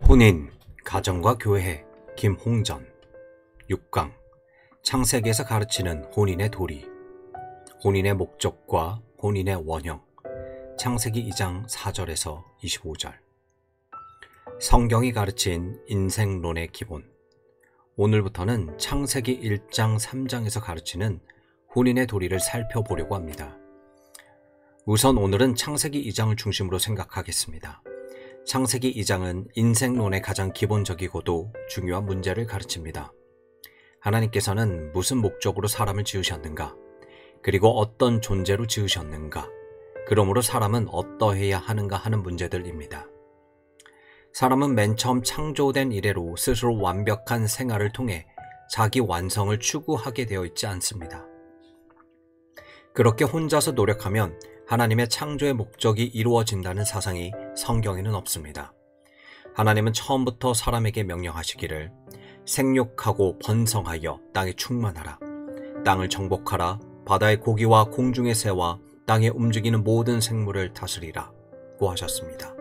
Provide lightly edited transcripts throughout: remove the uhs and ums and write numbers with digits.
혼인, 가정과 교회, 김홍전 6강 창세기에서 가르치는 혼인의 도리, 혼인의 목적과 혼인의 원형, 창세기 2장 4절에서 25절. 성경이 가르친 인생론의 기본. 오늘부터는 창세기 1장 3장에서 가르치는 혼인의 도리를 살펴보려고 합니다. 우선 오늘은 창세기 2장을 중심으로 생각하겠습니다. 창세기 2장은 인생론의 가장 기본적이고도 중요한 문제를 가르칩니다. 하나님께서는 무슨 목적으로 사람을 지으셨는가? 그리고 어떤 존재로 지으셨는가? 그러므로 사람은 어떠해야 하는가 하는 문제들입니다. 사람은 맨 처음 창조된 이래로 스스로 완벽한 생활을 통해 자기 완성을 추구하게 되어 있지 않습니다. 그렇게 혼자서 노력하면 하나님의 창조의 목적이 이루어진다는 사상이 성경에는 없습니다. 하나님은 처음부터 사람에게 명령하시기를 생육하고 번성하여 땅에 충만하라, 땅을 정복하라, 바다의 고기와 공중의 새와 땅에 움직이는 모든 생물을 다스리라고 하셨습니다.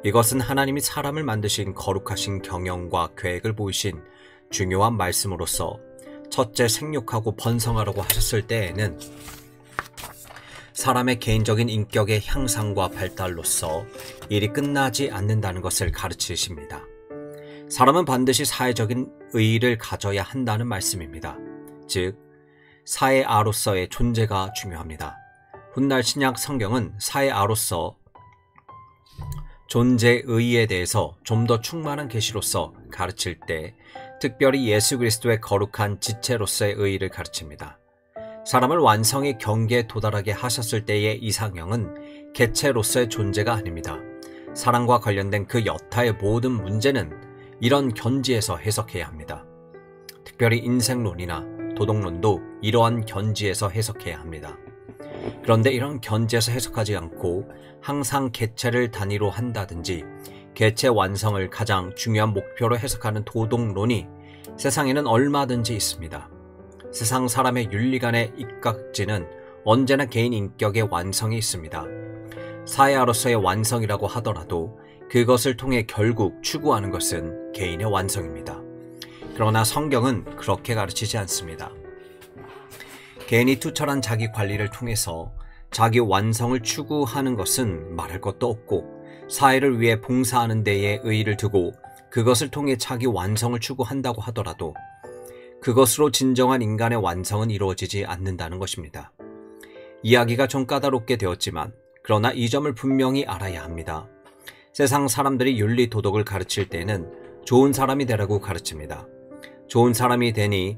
이것은 하나님이 사람을 만드신 거룩하신 경영과 계획을 보이신 중요한 말씀으로서 첫째 생육하고 번성하라고 하셨을 때에는 사람의 개인적인 인격의 향상과 발달로서 일이 끝나지 않는다는 것을 가르치십니다. 사람은 반드시 사회적인 의의를 가져야 한다는 말씀입니다. 즉, 사회아로서의 존재가 중요합니다. 훗날 신약 성경은 사회아로서 존재의 의의에 대해서 좀 더 충만한 계시로서 가르칠 때 특별히 예수 그리스도의 거룩한 지체로서의 의의를 가르칩니다. 사람을 완성의 경계에 도달하게 하셨을 때의 이상형은 개체로서의 존재가 아닙니다. 사랑과 관련된 그 여타의 모든 문제는 이런 견지에서 해석해야 합니다. 특별히 인생론이나 도덕론도 이러한 견지에서 해석해야 합니다. 그런데 이런 견지에서 해석하지 않고 항상 개체를 단위로 한다든지 개체 완성을 가장 중요한 목표로 해석하는 도덕론이 세상에는 얼마든지 있습니다. 세상 사람의 윤리 간의 입각지는 언제나 개인 인격의 완성이 있습니다. 사회아로서의 완성이라고 하더라도 그것을 통해 결국 추구하는 것은 개인의 완성입니다. 그러나 성경은 그렇게 가르치지 않습니다. 개인이 투철한 자기 관리를 통해서 자기 완성을 추구하는 것은 말할 것도 없고, 사회를 위해 봉사하는 데에 의의를 두고 그것을 통해 자기 완성을 추구한다고 하더라도 그것으로 진정한 인간의 완성은 이루어지지 않는다는 것입니다. 이야기가 좀 까다롭게 되었지만 그러나 이 점을 분명히 알아야 합니다. 세상 사람들이 윤리 도덕을 가르칠 때는 좋은 사람이 되라고 가르칩니다. 좋은 사람이 되되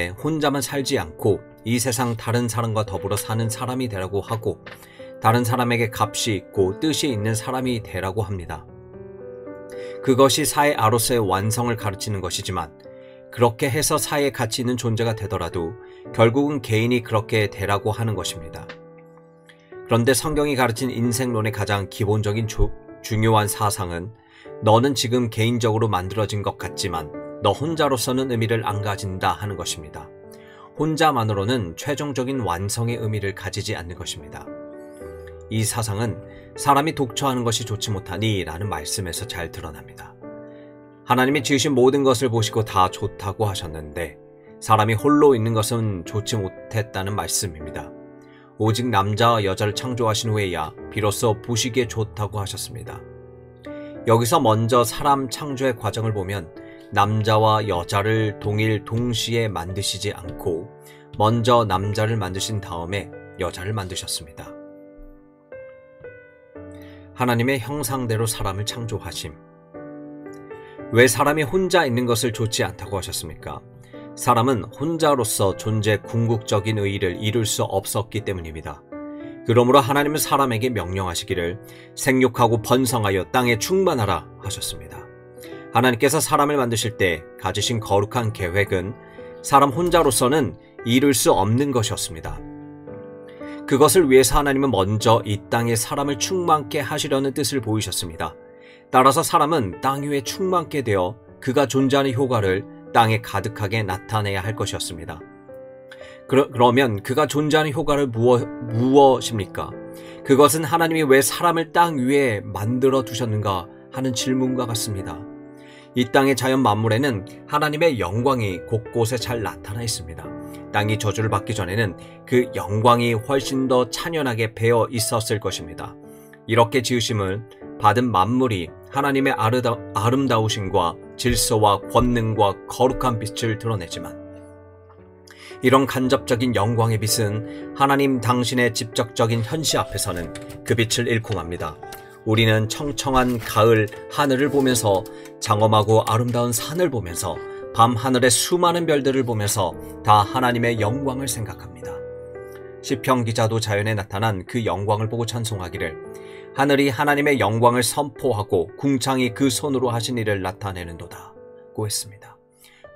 혼자만 살지 않고 이 세상 다른 사람과 더불어 사는 사람이 되라고 하고, 다른 사람에게 값이 있고 뜻이 있는 사람이 되라고 합니다. 그것이 사회아로서의 완성을 가르치는 것이지만, 그렇게 해서 사회에 가치 있는 존재가 되더라도 결국은 개인이 그렇게 되라고 하는 것입니다. 그런데 성경이 가르친 인생론의 가장 기본적인 중요한 사상은 너는 지금 개인적으로 만들어진 것 같지만 너 혼자로서는 의미를 안 가진다 하는 것입니다. 혼자만으로는 최종적인 완성의 의미를 가지지 않는 것입니다. 이 사상은 사람이 독처하는 것이 좋지 못하니 라는 말씀에서 잘 드러납니다. 하나님이 지으신 모든 것을 보시고 다 좋다고 하셨는데 사람이 홀로 있는 것은 좋지 못했다는 말씀입니다. 오직 남자와 여자를 창조하신 후에야 비로소 보시기에 좋다고 하셨습니다. 여기서 먼저 사람 창조의 과정을 보면 남자와 여자를 동시에 만드시지 않고 먼저 남자를 만드신 다음에 여자를 만드셨습니다. 하나님의 형상대로 사람을 창조하심. 왜 사람이 혼자 있는 것을 좋지 않다고 하셨습니까? 사람은 혼자로서 존재의 궁극적인 의의를 이룰 수 없었기 때문입니다. 그러므로 하나님은 사람에게 명령하시기를 생육하고 번성하여 땅에 충만하라 하셨습니다. 하나님께서 사람을 만드실 때 가지신 거룩한 계획은 사람 혼자로서는 이룰 수 없는 것이었습니다. 그것을 위해서 하나님은 먼저 이 땅에 사람을 충만케 하시려는 뜻을 보이셨습니다. 따라서 사람은 땅 위에 충만케 되어 그가 존재하는 효과를 땅에 가득하게 나타내야 할 것이었습니다. 그러면 그가 존재하는 효과를 무엇입니까? 그것은 하나님이 왜 사람을 땅 위에 만들어 두셨는가 하는 질문과 같습니다. 이 땅의 자연 만물에는 하나님의 영광이 곳곳에 잘 나타나 있습니다. 땅이 저주를 받기 전에는 그 영광이 훨씬 더 찬연하게 배어 있었을 것입니다. 이렇게 지으심을 받은 만물이 하나님의 아름다우심과 질서와 권능과 거룩한 빛을 드러내지만 이런 간접적인 영광의 빛은 하나님 당신의 직접적인 현시 앞에서는 그 빛을 잃고 맙니다. 우리는 청청한 가을 하늘을 보면서 장엄하고 아름다운 산을 보면서 밤하늘의 수많은 별들을 보면서 다 하나님의 영광을 생각합니다. 시편 기자도 자연에 나타난 그 영광을 보고 찬송하기를 하늘이 하나님의 영광을 선포하고 궁창이 그 손으로 하신 일을 나타내는도다 고 했습니다.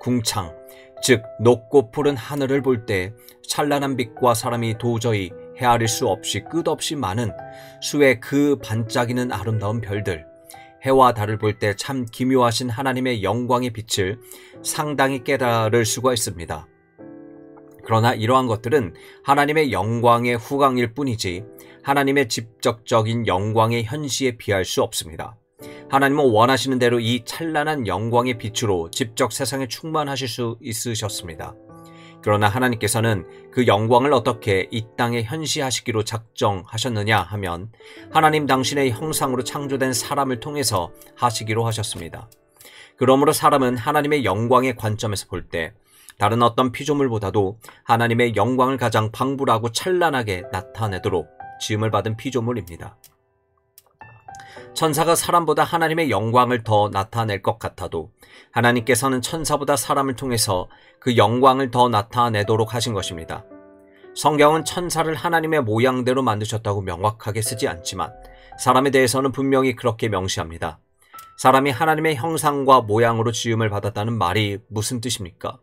궁창, 즉 높고 푸른 하늘을 볼 때 찬란한 빛과 사람이 도저히 헤아릴 수 없이 끝없이 많은 수의 그 반짝이는 아름다운 별들, 해와 달을 볼 때 참 기묘하신 하나님의 영광의 빛을 상당히 깨달을 수가 있습니다. 그러나 이러한 것들은 하나님의 영광의 후광일 뿐이지 하나님의 직접적인 영광의 현시에 비할 수 없습니다. 하나님은 원하시는 대로 이 찬란한 영광의 빛으로 직접 세상에 충만하실 수 있으셨습니다. 그러나 하나님께서는 그 영광을 어떻게 이 땅에 현시하시기로 작정하셨느냐 하면 하나님 당신의 형상으로 창조된 사람을 통해서 하시기로 하셨습니다. 그러므로 사람은 하나님의 영광의 관점에서 볼 때 다른 어떤 피조물보다도 하나님의 영광을 가장 방불하고 찬란하게 나타내도록 지음을 받은 피조물입니다. 천사가 사람보다 하나님의 영광을 더 나타낼 것 같아도 하나님께서는 천사보다 사람을 통해서 그 영광을 더 나타내도록 하신 것입니다. 성경은 천사를 하나님의 모양대로 만드셨다고 명확하게 쓰지 않지만 사람에 대해서는 분명히 그렇게 명시합니다. 사람이 하나님의 형상과 모양으로 지음을 받았다는 말이 무슨 뜻입니까?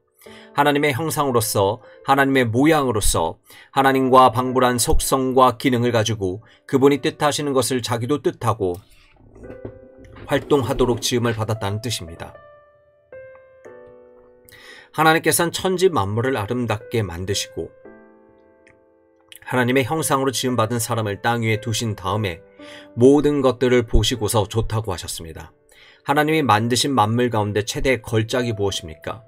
하나님의 형상으로서 하나님의 모양으로서 하나님과 방불한 속성과 기능을 가지고 그분이 뜻하시는 것을 자기도 뜻하고 활동하도록 지음을 받았다는 뜻입니다. 하나님께서는 천지 만물을 아름답게 만드시고 하나님의 형상으로 지음받은 사람을 땅 위에 두신 다음에 모든 것들을 보시고서 좋다고 하셨습니다. 하나님이 만드신 만물 가운데 최대의 걸작이 무엇입니까?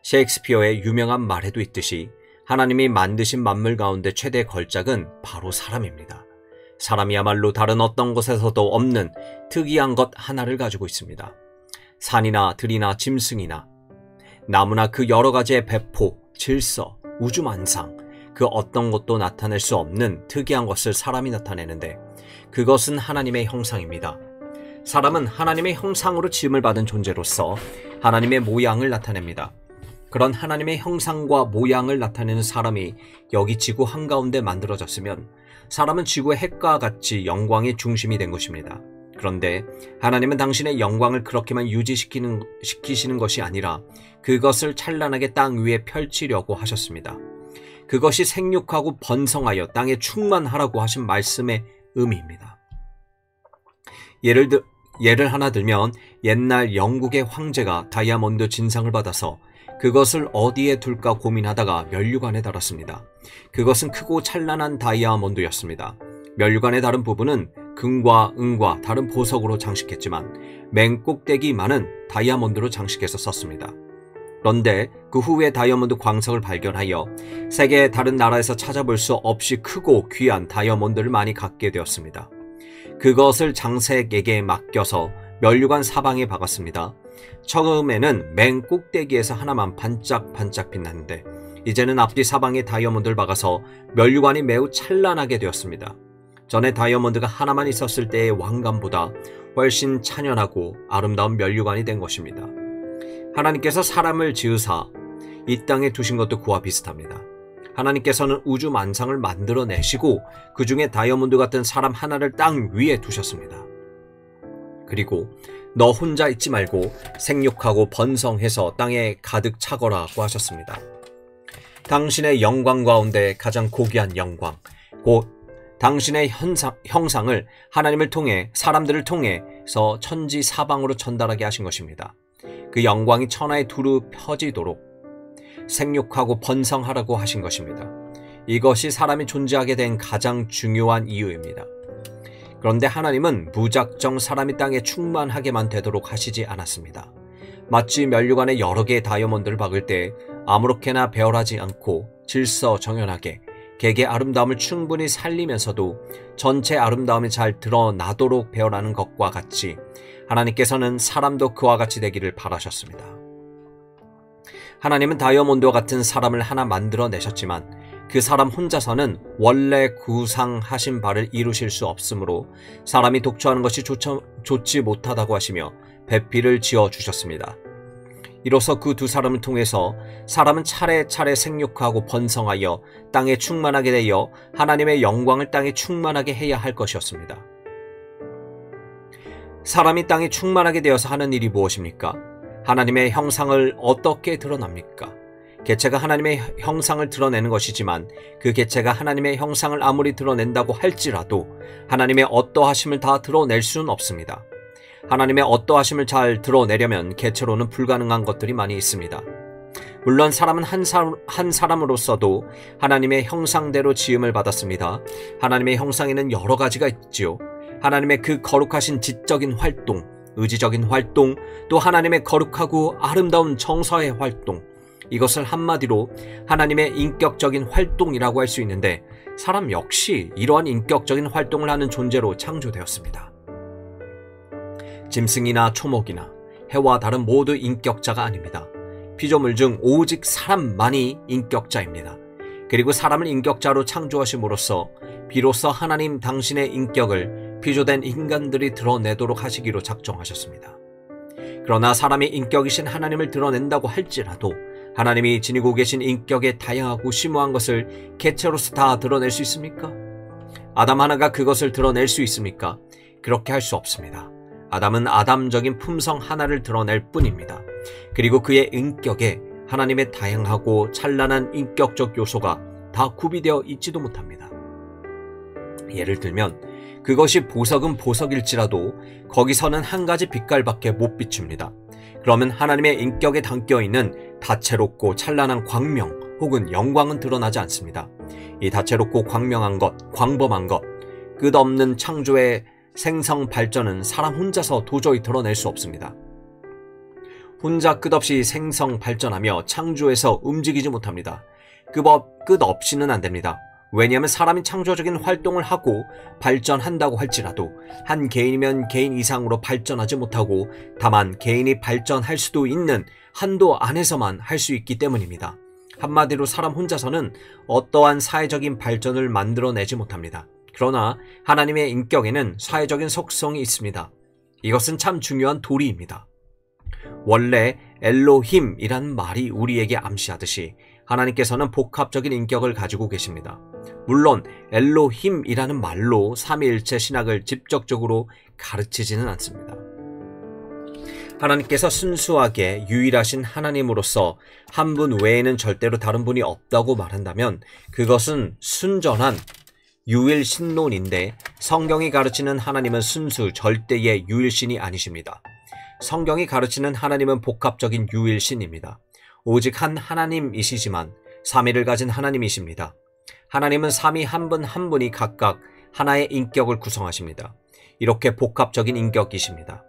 셰익스피어의 유명한 말에도 있듯이 하나님이 만드신 만물 가운데 최대의 걸작은 바로 사람입니다. 사람이야말로 다른 어떤 곳에서도 없는 특이한 것 하나를 가지고 있습니다. 산이나 들이나 짐승이나 나무나 그 여러 가지의 배포, 질서, 우주만상 그 어떤 것도 나타낼 수 없는 특이한 것을 사람이 나타내는데 그것은 하나님의 형상입니다. 사람은 하나님의 형상으로 지음을 받은 존재로서 하나님의 모양을 나타냅니다. 그런 하나님의 형상과 모양을 나타내는 사람이 여기 지구 한가운데 만들어졌으면 사람은 지구의 핵과 같이 영광의 중심이 된 것입니다. 그런데 하나님은 당신의 영광을 그렇게만 유지시키시는 것이 아니라 그것을 찬란하게 땅 위에 펼치려고 하셨습니다. 그것이 생육하고 번성하여 땅에 충만하라고 하신 말씀의 의미입니다. 예를 하나 들면 옛날 영국의 황제가 다이아몬드 진상을 받아서 그것을 어디에 둘까 고민하다가 면류관에 달았습니다. 그것은 크고 찬란한 다이아몬드였습니다. 면류관의 다른 부분은 금과 은과 다른 보석으로 장식했지만 맨 꼭대기만은 다이아몬드로 장식해서 썼습니다. 그런데 그 후에 다이아몬드 광석을 발견하여 세계의 다른 나라에서 찾아볼 수 없이 크고 귀한 다이아몬드를 많이 갖게 되었습니다. 그것을 장색에게 맡겨서 면류관 사방에 박았습니다. 처음에는 맨 꼭대기에서 하나만 반짝반짝 빛났는데 이제는 앞뒤 사방에 다이아몬드를 박아서 면류관이 매우 찬란하게 되었습니다. 전에 다이아몬드가 하나만 있었을 때의 왕관보다 훨씬 찬연하고 아름다운 면류관이 된 것입니다. 하나님께서 사람을 지으사 이 땅에 두신 것도 그와 비슷합니다. 하나님께서는 우주 만상을 만들어내시고 그 중에 다이아몬드 같은 사람 하나를 땅 위에 두셨습니다. 그리고 너 혼자 있지 말고 생육하고 번성해서 땅에 가득 차거라고 하셨습니다. 당신의 영광 가운데 가장 고귀한 영광, 곧 당신의 형상을 하나님을 통해 사람들을 통해서 천지 사방으로 전달하게 하신 것입니다. 그 영광이 천하에 두루 펴지도록 생육하고 번성하라고 하신 것입니다. 이것이 사람이 존재하게 된 가장 중요한 이유입니다. 그런데 하나님은 무작정 사람이 땅에 충만하게만 되도록 하시지 않았습니다. 마치 면류관에 여러 개의 다이아몬드를 박을 때 아무렇게나 배열하지 않고 질서정연하게 객의 아름다움을 충분히 살리면서도 전체 아름다움이 잘 드러나도록 배열하는 것과 같이 하나님께서는 사람도 그와 같이 되기를 바라셨습니다. 하나님은 다이아몬드와 같은 사람을 하나 만들어내셨지만 그 사람 혼자서는 원래 구상하신 바를 이루실 수 없으므로 사람이 독처하는 것이 좋지 못하다고 하시며 배필을 지어주셨습니다. 이로써 그 두 사람을 통해서 사람은 차례차례 생육하고 번성하여 땅에 충만하게 되어 하나님의 영광을 땅에 충만하게 해야 할 것이었습니다. 사람이 땅에 충만하게 되어서 하는 일이 무엇입니까? 하나님의 형상을 어떻게 드러납니까? 개체가 하나님의 형상을 드러내는 것이지만 그 개체가 하나님의 형상을 아무리 드러낸다고 할지라도 하나님의 어떠하심을 다 드러낼 수는 없습니다. 하나님의 어떠하심을 잘 드러내려면 개체로는 불가능한 것들이 많이 있습니다. 물론 사람은 한 사람으로서도 하나님의 형상대로 지음을 받았습니다. 하나님의 형상에는 여러 가지가 있지요. 하나님의 그 거룩하신 지적인 활동, 의지적인 활동, 또 하나님의 거룩하고 아름다운 정서의 활동, 이것을 한마디로 하나님의 인격적인 활동이라고 할 수 있는데 사람 역시 이러한 인격적인 활동을 하는 존재로 창조되었습니다. 짐승이나 초목이나 해와 달은 모두 인격자가 아닙니다. 피조물 중 오직 사람만이 인격자입니다. 그리고 사람을 인격자로 창조하심으로써 비로소 하나님 당신의 인격을 피조된 인간들이 드러내도록 하시기로 작정하셨습니다. 그러나 사람이 인격이신 하나님을 드러낸다고 할지라도 하나님이 지니고 계신 인격의 다양하고 심오한 것을 개체로서 다 드러낼 수 있습니까? 아담 하나가 그것을 드러낼 수 있습니까? 그렇게 할 수 없습니다. 아담은 아담적인 품성 하나를 드러낼 뿐입니다. 그리고 그의 인격에 하나님의 다양하고 찬란한 인격적 요소가 다 구비되어 있지도 못합니다. 예를 들면 그것이 보석은 보석일지라도 거기서는 한 가지 빛깔밖에 못 비춥니다. 그러면 하나님의 인격에 담겨있는 다채롭고 찬란한 광명 혹은 영광은 드러나지 않습니다. 이 다채롭고 광명한 것, 광범한 것, 끝없는 창조의 생성 발전은 사람 혼자서 도저히 드러낼 수 없습니다. 혼자 끝없이 생성 발전하며 창조해서 움직이지 못합니다. 끝없이는 안 됩니다. 왜냐하면 사람이 창조적인 활동을 하고 발전한다고 할지라도 한 개인이면 개인 이상으로 발전하지 못하고 다만 개인이 발전할 수도 있는 한도 안에서만 할 수 있기 때문입니다. 한마디로 사람 혼자서는 어떠한 사회적인 발전을 만들어내지 못합니다. 그러나 하나님의 인격에는 사회적인 속성이 있습니다. 이것은 참 중요한 도리입니다. 원래 엘로힘이라는 말이 우리에게 암시하듯이 하나님께서는 복합적인 인격을 가지고 계십니다. 물론 엘로힘이라는 말로 삼위일체 신학을 직접적으로 가르치지는 않습니다. 하나님께서 순수하게 유일하신 하나님으로서 한 분 외에는 절대로 다른 분이 없다고 말한다면 그것은 순전한 유일신론인데 성경이 가르치는 하나님은 순수 절대의 유일신이 아니십니다. 성경이 가르치는 하나님은 복합적인 유일신입니다. 오직 한 하나님이시지만 삼위를 가진 하나님이십니다. 하나님은 삼위 한 분 한 분이 각각 하나의 인격을 구성하십니다. 이렇게 복합적인 인격이십니다.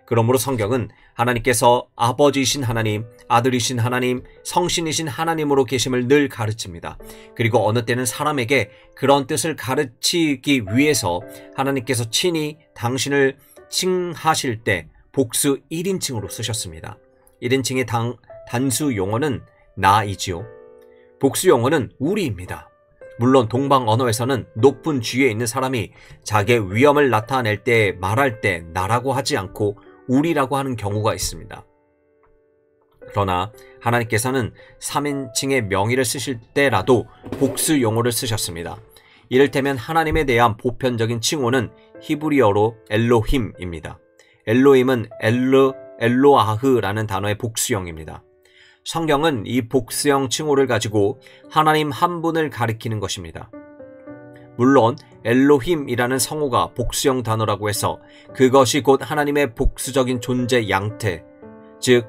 그러므로 성경은 하나님께서 아버지이신 하나님, 아들이신 하나님, 성신이신 하나님으로 계심을 늘 가르칩니다. 그리고 어느 때는 사람에게 그런 뜻을 가르치기 위해서 하나님께서 친히 당신을 칭하실 때 복수 1인칭으로 쓰셨습니다. 1인칭의 단수 용어는 나이지요. 복수 용어는 우리입니다. 물론 동방 언어에서는 높은 지위에 있는 사람이 자기의 위엄을 나타낼 때 말할 때 나라고 하지 않고 우리라고 하는 경우가 있습니다. 그러나 하나님께서는 3인칭의 명의를 쓰실 때라도 복수 용어를 쓰셨습니다. 이를테면 하나님에 대한 보편적인 칭호는 히브리어로 엘로힘입니다. 엘로힘은 엘로아흐라는 단어의 복수형입니다. 성경은 이 복수형 칭호를 가지고 하나님 한 분을 가리키는 것입니다. 물론 엘로힘이라는 성호가 복수형 단어라고 해서 그것이 곧 하나님의 복수적인 존재 양태, 즉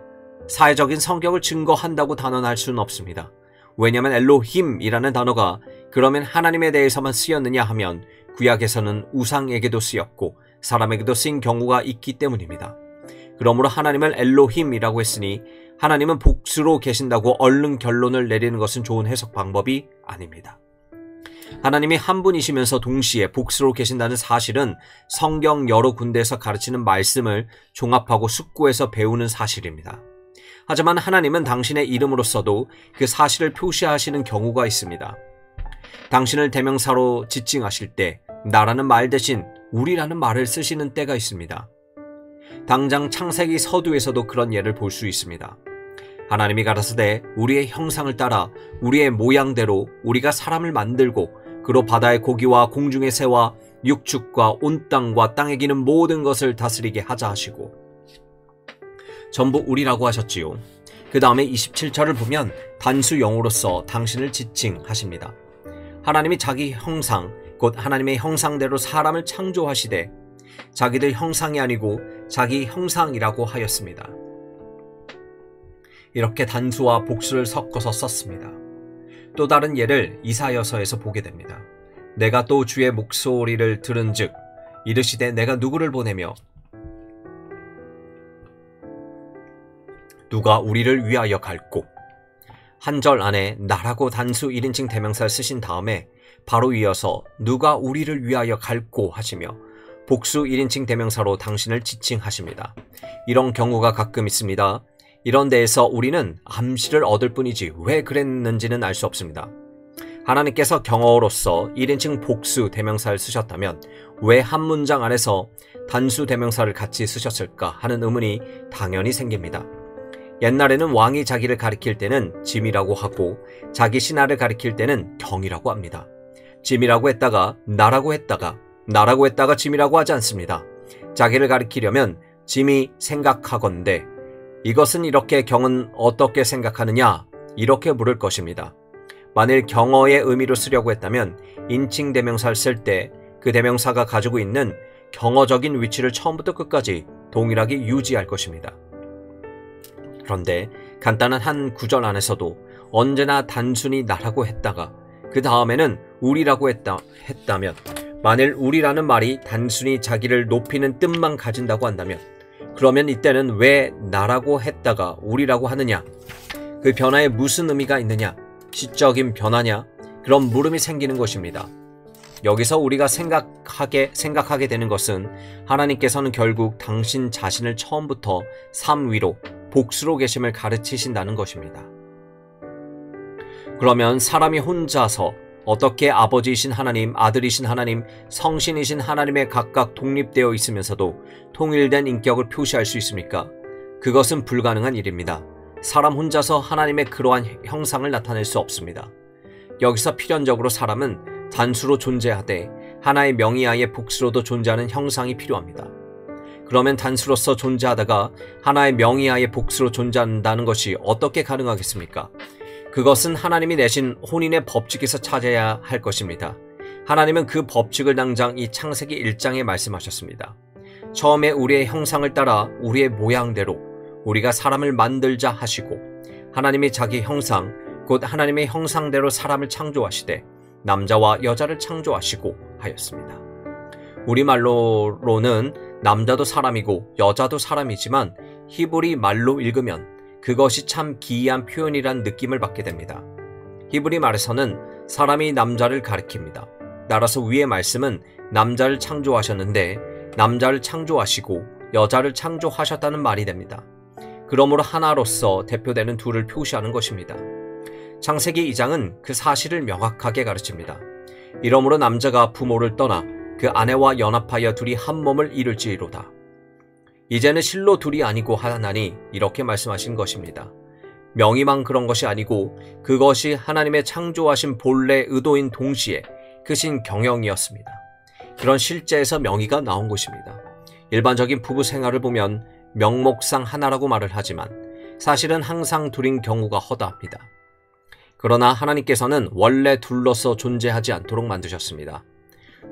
사회적인 성격을 증거한다고 단언할 수는 없습니다. 왜냐하면 엘로힘이라는 단어가 그러면 하나님에 대해서만 쓰였느냐 하면 구약에서는 우상에게도 쓰였고 사람에게도 쓰인 경우가 있기 때문입니다. 그러므로 하나님을 엘로힘이라고 했으니 하나님은 복수로 계신다고 얼른 결론을 내리는 것은 좋은 해석 방법이 아닙니다. 하나님이 한 분이시면서 동시에 복수로 계신다는 사실은 성경 여러 군데에서 가르치는 말씀을 종합하고 숙고해서 배우는 사실입니다. 하지만 하나님은 당신의 이름으로서도 그 사실을 표시하시는 경우가 있습니다. 당신을 대명사로 지칭하실 때 나라는 말 대신 우리라는 말을 쓰시는 때가 있습니다. 당장 창세기 서두에서도 그런 예를 볼 수 있습니다. 하나님이 가라사대 우리의 형상을 따라 우리의 모양대로 우리가 사람을 만들고 그로 바다의 고기와 공중의 새와 육축과 온 땅과 땅에 기는 모든 것을 다스리게 하자 하시고 전부 우리라고 하셨지요. 그 다음에 27절을 보면 단수 영어로서 당신을 지칭하십니다. 하나님이 자기 형상 곧 하나님의 형상대로 사람을 창조하시되 자기들 형상이 아니고 자기 형상이라고 하였습니다. 이렇게 단수와 복수를 섞어서 썼습니다. 또 다른 예를 이사야서에서 보게 됩니다. 내가 또 주의 목소리를 들은즉 이르시되 내가 누구를 보내며 누가 우리를 위하여 갈꼬. 한 절 안에 나라고 단수 1인칭 대명사를 쓰신 다음에 바로 이어서 누가 우리를 위하여 갈꼬 하시며 복수 1인칭 대명사로 당신을 지칭하십니다. 이런 경우가 가끔 있습니다. 이런 데에서 우리는 암시를 얻을 뿐이지 왜 그랬는지는 알 수 없습니다. 하나님께서 경어로서 1인칭 복수 대명사를 쓰셨다면 왜 한 문장 안에서 단수 대명사를 같이 쓰셨을까 하는 의문이 당연히 생깁니다. 옛날에는 왕이 자기를 가리킬 때는 짐이라고 하고 자기 신하를 가리킬 때는 경이라고 합니다. 짐이라고 했다가 나라고 했다가 짐이라고 하지 않습니다. 자기를 가리키려면 짐이 생각하건대 이것은 이렇게 경은 어떻게 생각하느냐 이렇게 물을 것입니다. 만일 경어의 의미로 쓰려고 했다면 인칭 대명사를 쓸 때 그 대명사가 가지고 있는 경어적인 위치를 처음부터 끝까지 동일하게 유지할 것입니다. 그런데 간단한 한 구절 안에서도 언제나 단순히 나라고 했다가 그 다음에는 우리라고 했다면 만일 우리라는 말이 단순히 자기를 높이는 뜻만 가진다고 한다면 그러면 이때는 왜 나라고 했다가 우리라고 하느냐? 그 변화에 무슨 의미가 있느냐? 시적인 변화냐? 그런 물음이 생기는 것입니다. 여기서 우리가 생각하게 되는 것은 하나님께서는 결국 당신 자신을 처음부터 삼위로 복수로 계심을 가르치신다는 것입니다. 그러면 사람이 혼자서 어떻게 아버지이신 하나님, 아들이신 하나님, 성신이신 하나님에 각각 독립되어 있으면서도 통일된 인격을 표시할 수 있습니까? 그것은 불가능한 일입니다. 사람 혼자서 하나님의 그러한 형상을 나타낼 수 없습니다. 여기서 필연적으로 사람은 단수로 존재하되 하나의 명의하에 복수로도 존재하는 형상이 필요합니다. 그러면 단수로서 존재하다가 하나의 명의하에 복수로 존재한다는 것이 어떻게 가능하겠습니까? 그것은 하나님이 내신 혼인의 법칙에서 찾아야 할 것입니다. 하나님은 그 법칙을 당장 이 창세기 1장에 말씀하셨습니다. 처음에 우리의 형상을 따라 우리의 모양대로 우리가 사람을 만들자 하시고 하나님이 자기 형상 곧 하나님의 형상대로 사람을 창조하시되 남자와 여자를 창조하시고 하였습니다. 우리말로는 남자도 사람이고 여자도 사람이지만 히브리 말로 읽으면 그것이 참 기이한 표현이란 느낌을 받게 됩니다. 히브리 말에서는 사람이 남자를 가리킵니다. 따라서 위의 말씀은 남자를 창조하셨는데 남자를 창조하시고 여자를 창조하셨다는 말이 됩니다. 그러므로 하나로서 대표되는 둘을 표시하는 것입니다. 창세기 2장은 그 사실을 명확하게 가르칩니다. 이러므로 남자가 부모를 떠나 그 아내와 연합하여 둘이 한 몸을 이룰지로다. 이제는 실로 둘이 아니고 하나니 이렇게 말씀하신 것입니다. 명의만 그런 것이 아니고 그것이 하나님의 창조하신 본래 의도인 동시에 크신 경영이었습니다. 그런 실제에서 명의가 나온 것입니다. 일반적인 부부 생활을 보면 명목상 하나라고 말을 하지만 사실은 항상 둘인 경우가 허다합니다. 그러나 하나님께서는 원래 둘로서 존재하지 않도록 만드셨습니다.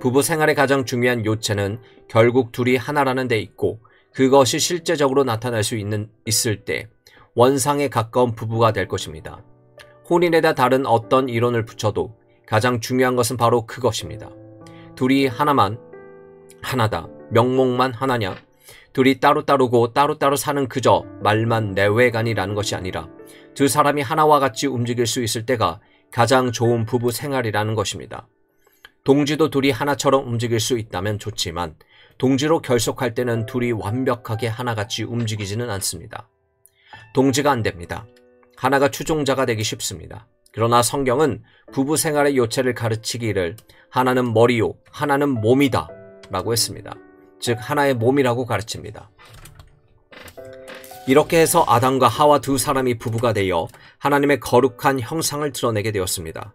부부 생활의 가장 중요한 요체는 결국 둘이 하나라는 데 있고 그것이 실제적으로 나타날 수 있을 때 원상에 가까운 부부가 될 것입니다. 혼인에다 다른 어떤 이론을 붙여도 가장 중요한 것은 바로 그것입니다. 둘이 하나다. 명목만 하나냐? 둘이 따로따로고 따로따로 사는 그저 말만 내외간이라는 것이 아니라 두 사람이 하나와 같이 움직일 수 있을 때가 가장 좋은 부부 생활이라는 것입니다. 동지도 둘이 하나처럼 움직일 수 있다면 좋지만 동지로 결속할 때는 둘이 완벽하게 하나같이 움직이지는 않습니다. 동지가 안 됩니다. 하나가 추종자가 되기 쉽습니다. 그러나 성경은 부부 생활의 요체를 가르치기를 하나는 머리요 하나는 몸이다 라고 했습니다. 즉 하나의 몸이라고 가르칩니다. 이렇게 해서 아담과 하와 두 사람이 부부가 되어 하나님의 거룩한 형상을 드러내게 되었습니다.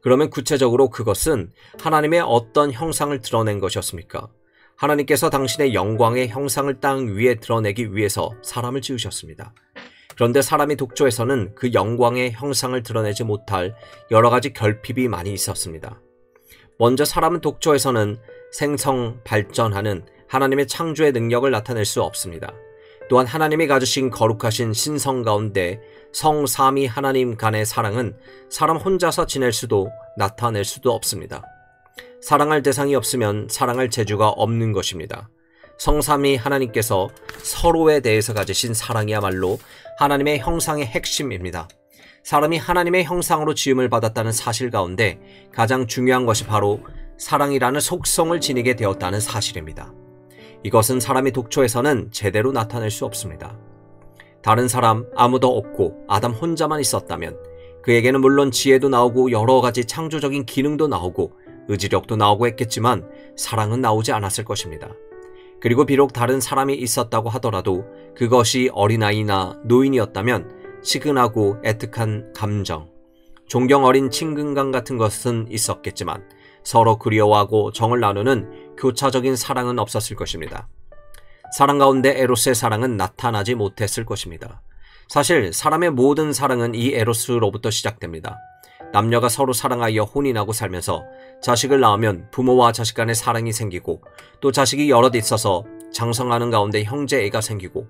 그러면 구체적으로 그것은 하나님의 어떤 형상을 드러낸 것이었습니까? 하나님께서 당신의 영광의 형상을 땅 위에 드러내기 위해서 사람을 지으셨습니다. 그런데 사람이 독초에서는 그 영광의 형상을 드러내지 못할 여러 가지 결핍이 많이 있었습니다. 먼저 사람은 독초에서는 생성 발전하는 하나님의 창조의 능력을 나타낼 수 없습니다. 또한 하나님이 가지신 거룩하신 신성 가운데 성삼위 하나님 간의 사랑은 사람 혼자서 지낼 수도 나타낼 수도 없습니다. 사랑할 대상이 없으면 사랑할 재주가 없는 것입니다. 성삼위 하나님께서 서로에 대해서 가지신 사랑이야말로 하나님의 형상의 핵심입니다. 사람이 하나님의 형상으로 지음을 받았다는 사실 가운데 가장 중요한 것이 바로 사랑이라는 속성을 지니게 되었다는 사실입니다. 이것은 사람이 독초에서는 제대로 나타낼 수 없습니다. 다른 사람 아무도 없고 아담 혼자만 있었다면 그에게는 물론 지혜도 나오고 여러 가지 창조적인 기능도 나오고 의지력도 나오고 했겠지만 사랑은 나오지 않았을 것입니다. 그리고 비록 다른 사람이 있었다고 하더라도 그것이 어린아이나 노인이었다면 치근하고 애틋한 감정, 존경 어린 친근감 같은 것은 있었겠지만 서로 그리워하고 정을 나누는 교차적인 사랑은 없었을 것입니다. 사랑 가운데 에로스의 사랑은 나타나지 못했을 것입니다. 사실 사람의 모든 사랑은 이 에로스로부터 시작됩니다. 남녀가 서로 사랑하여 혼인하고 살면서 자식을 낳으면 부모와 자식 간의 사랑이 생기고 또 자식이 여럿 있어서 장성하는 가운데 형제애가 생기고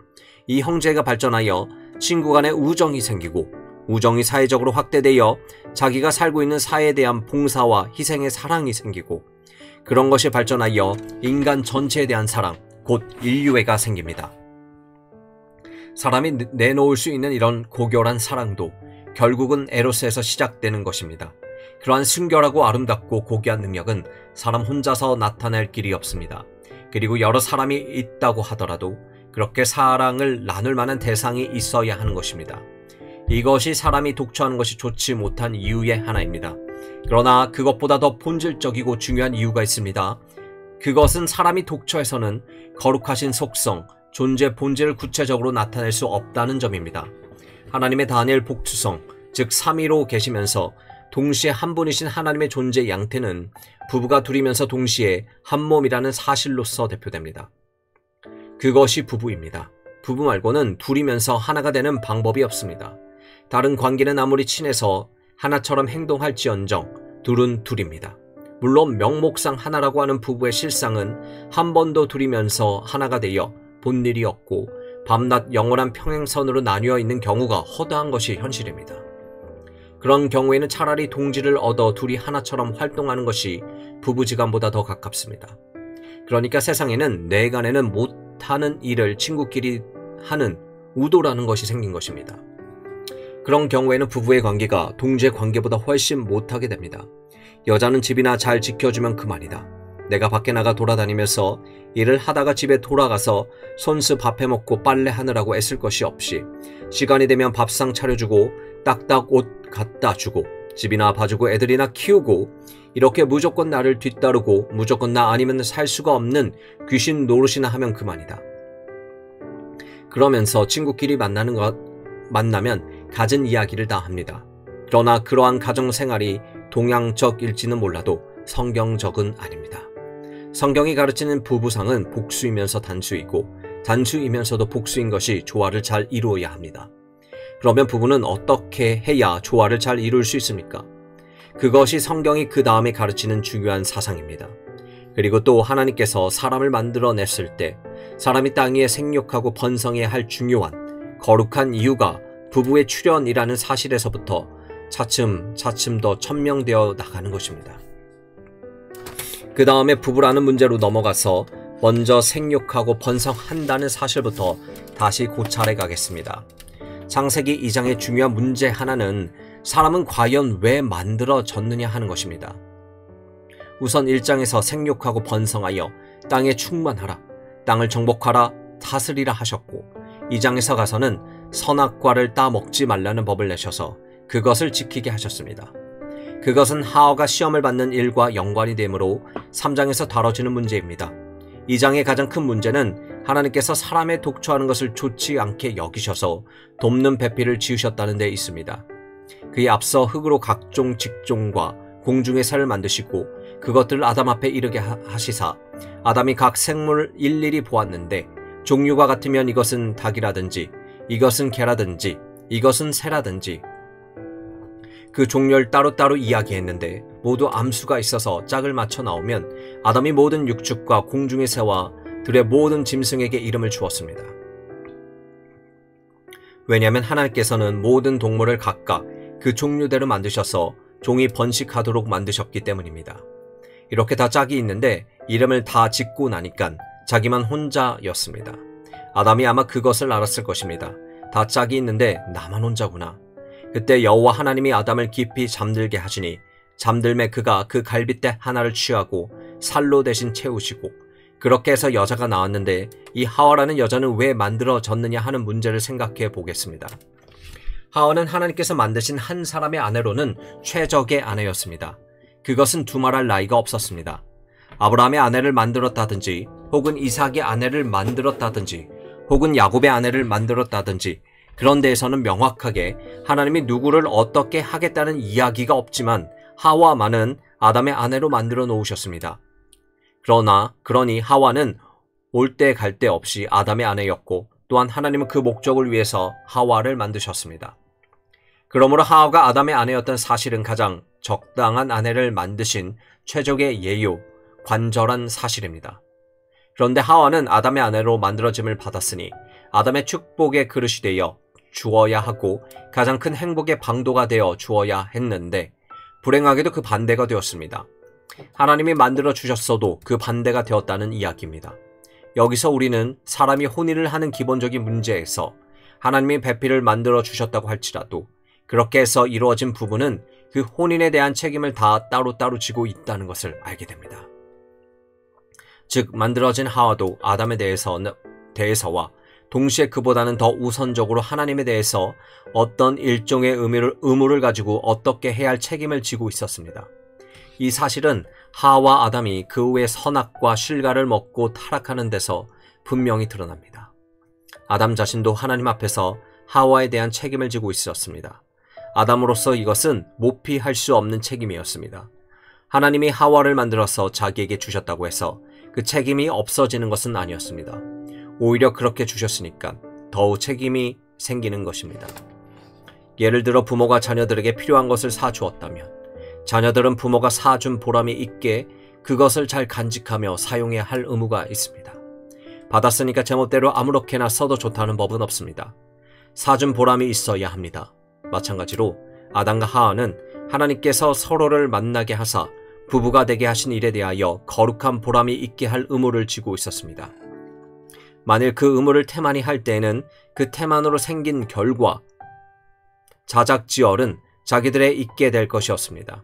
이 형제애가 발전하여 친구 간의 우정이 생기고 우정이 사회적으로 확대되어 자기가 살고 있는 사회에 대한 봉사와 희생의 사랑이 생기고 그런 것이 발전하여 인간 전체에 대한 사랑, 곧 인류애가 생깁니다. 사람이 내놓을 수 있는 이런 고결한 사랑도 결국은 에로스에서 시작되는 것입니다. 그러한 순결하고 아름답고 고귀한 능력은 사람 혼자서 나타낼 길이 없습니다. 그리고 여러 사람이 있다고 하더라도 그렇게 사랑을 나눌 만한 대상이 있어야 하는 것입니다. 이것이 사람이 독초하는 것이 좋지 못한 이유의 하나입니다. 그러나 그것보다 더 본질적이고 중요한 이유가 있습니다. 그것은 사람이 독초해서는 거룩하신 속성, 존재 본질을 구체적으로 나타낼 수 없다는 점입니다. 하나님의 다니엘 복투성, 즉 삼위로 계시면서 동시에 한 분이신 하나님의 존재 양태는 부부가 둘이면서 동시에 한 몸이라는 사실로서 대표됩니다. 그것이 부부입니다. 부부 말고는 둘이면서 하나가 되는 방법이 없습니다. 다른 관계는 아무리 친해서 하나처럼 행동할지언정 둘은 둘입니다. 물론 명목상 하나라고 하는 부부의 실상은 한 번도 둘이면서 하나가 되어 본 일이 없고 밤낮 영원한 평행선으로 나뉘어 있는 경우가 허다한 것이 현실입니다. 그런 경우에는 차라리 동지를 얻어 둘이 하나처럼 활동하는 것이 부부지간보다 더 가깝습니다. 그러니까 세상에는 내간에는 못하는 일을 친구끼리 하는 우도라는 것이 생긴 것입니다. 그런 경우에는 부부의 관계가 동지의 관계보다 훨씬 못하게 됩니다. 여자는 집이나 잘 지켜주면 그만이다. 내가 밖에 나가 돌아다니면서 일을 하다가 집에 돌아가서 손수 밥 해먹고 빨래하느라고 애쓸 것이 없이 시간이 되면 밥상 차려주고 딱딱 옷 갖다 주고 집이나 봐주고 애들이나 키우고 이렇게 무조건 나를 뒤따르고 무조건 나 아니면 살 수가 없는 귀신 노릇이나 하면 그만이다. 그러면서 친구끼리 만나면 갖은 이야기를 다 합니다. 그러나 그러한 가정생활이 동양적일지는 몰라도 성경적은 아닙니다. 성경이 가르치는 부부상은 복수이면서 단수이고 단수이면서도 복수인 것이 조화를 잘 이루어야 합니다. 그러면 부부는 어떻게 해야 조화를 잘 이룰 수 있습니까? 그것이 성경이 그 다음에 가르치는 중요한 사상입니다. 그리고 또 하나님께서 사람을 만들어냈을 때 사람이 땅 위에 생육하고 번성해야 할 중요한 거룩한 이유가 부부의 출현이라는 사실에서부터 차츰 더 천명되어 나가는 것입니다. 그 다음에 부부라는 문제로 넘어가서 먼저 생육하고 번성한다는 사실부터 다시 고찰해 가겠습니다. 창세기 2장의 중요한 문제 하나는 사람은 과연 왜 만들어졌느냐 하는 것입니다. 우선 1장에서 생육하고 번성하여 땅에 충만하라, 땅을 정복하라, 다스리라 하셨고 2장에서 가서는 선악과를 따먹지 말라는 법을 내셔서 그것을 지키게 하셨습니다. 그것은 하와가 시험을 받는 일과 연관이 되므로 3장에서 다뤄지는 문제입니다. 2장의 가장 큰 문제는 하나님께서 사람에 독초하는 것을 좋지 않게 여기셔서 돕는 배필을 지으셨다는 데 있습니다. 그에 앞서 흙으로 각종 직종과 공중의 새를 만드시고 그것들을 아담 앞에 이르게 하시사 아담이 각 생물을 일일이 보았는데 종류가 같으면 이것은 닭이라든지 이것은 개라든지 이것은 새라든지 그 종류를 따로따로 이야기했는데 모두 암수가 있어서 짝을 맞춰 나오면 아담이 모든 육축과 공중의 새와 들의 모든 짐승에게 이름을 주었습니다. 왜냐하면 하나님께서는 모든 동물을 각각 그 종류대로 만드셔서 종이 번식하도록 만드셨기 때문입니다. 이렇게 다 짝이 있는데 이름을 다 짓고 나니까 자기만 혼자였습니다. 아담이 아마 그것을 알았을 것입니다. 다 짝이 있는데 나만 혼자구나. 그때 여호와 하나님이 아담을 깊이 잠들게 하시니 잠들매 그가 그 갈빗대 하나를 취하고 살로 대신 채우시고 그렇게 해서 여자가 나왔는데 이 하와라는 여자는 왜 만들어졌느냐 하는 문제를 생각해 보겠습니다. 하와는 하나님께서 만드신 한 사람의 아내로는 최적의 아내였습니다. 그것은 두말할 나이가 없었습니다. 아브라함의 아내를 만들었다든지 혹은 이삭의 아내를 만들었다든지 혹은 야곱의 아내를 만들었다든지 그런 데에서는 명확하게 하나님이 누구를 어떻게 하겠다는 이야기가 없지만 하와만은 아담의 아내로 만들어 놓으셨습니다. 그러니 하와는 올 때 갈 데 없이 아담의 아내였고 또한 하나님은 그 목적을 위해서 하와를 만드셨습니다. 그러므로 하와가 아담의 아내였던 사실은 가장 적당한 아내를 만드신 최적의 예요, 관절한 사실입니다. 그런데 하와는 아담의 아내로 만들어짐을 받았으니 아담의 축복의 그릇이 되어 주어야 하고 가장 큰 행복의 방도가 되어 주어야 했는데 불행하게도 그 반대가 되었습니다. 하나님이 만들어 주셨어도 그 반대가 되었다는 이야기입니다. 여기서 우리는 사람이 혼인을 하는 기본적인 문제에서 하나님이 배필을 만들어 주셨다고 할지라도 그렇게 해서 이루어진 부부는 그 혼인에 대한 책임을 다 따로따로 지고 있다는 것을 알게 됩니다. 즉 만들어진 하와도 아담에 대해서와 동시에 그보다는 더 우선적으로 하나님에 대해서 어떤 일종의 의무를 가지고 어떻게 해야 할 책임을 지고 있었습니다. 이 사실은 하와 아담이 그 후에 선악과 실과를 먹고 타락하는 데서 분명히 드러납니다. 아담 자신도 하나님 앞에서 하와에 대한 책임을 지고 있었습니다. 아담으로서 이것은 모피할 수 없는 책임이었습니다. 하나님이 하와를 만들어서 자기에게 주셨다고 해서 그 책임이 없어지는 것은 아니었습니다. 오히려 그렇게 주셨으니까 더욱 책임이 생기는 것입니다. 예를 들어 부모가 자녀들에게 필요한 것을 사주었다면 자녀들은 부모가 사준 보람이 있게 그것을 잘 간직하며 사용해야 할 의무가 있습니다. 받았으니까 제멋대로 아무렇게나 써도 좋다는 법은 없습니다. 사준 보람이 있어야 합니다. 마찬가지로 아담과 하와는 하나님께서 서로를 만나게 하사 부부가 되게 하신 일에 대하여 거룩한 보람이 있게 할 의무를 지고 있었습니다. 만일 그 의무를 태만히 할 때에는 그 태만으로 생긴 결과, 자작지얼은 자기들에 있게 될 것이었습니다.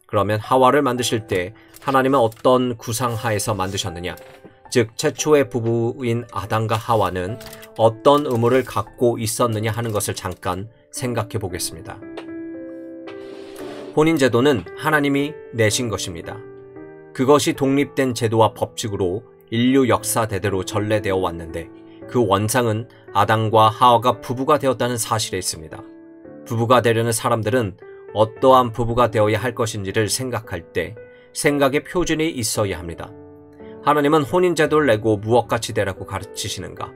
그러면 하와를 만드실 때 하나님은 어떤 구상하에서 만드셨느냐? 즉 최초의 부부인 아담과 하와는 어떤 의무를 갖고 있었느냐 하는 것을 잠깐 생각해 보겠습니다. 혼인제도는 하나님이 내신 것입니다. 그것이 독립된 제도와 법칙으로 인류 역사 대대로 전래되어 왔는데 그 원상은 아담과 하와가 부부가 되었다는 사실에 있습니다. 부부가 되려는 사람들은 어떠한 부부가 되어야 할 것인지를 생각할 때 생각의 표준이 있어야 합니다. 하나님은 혼인제도를 내고 무엇같이 되라고 가르치시는가?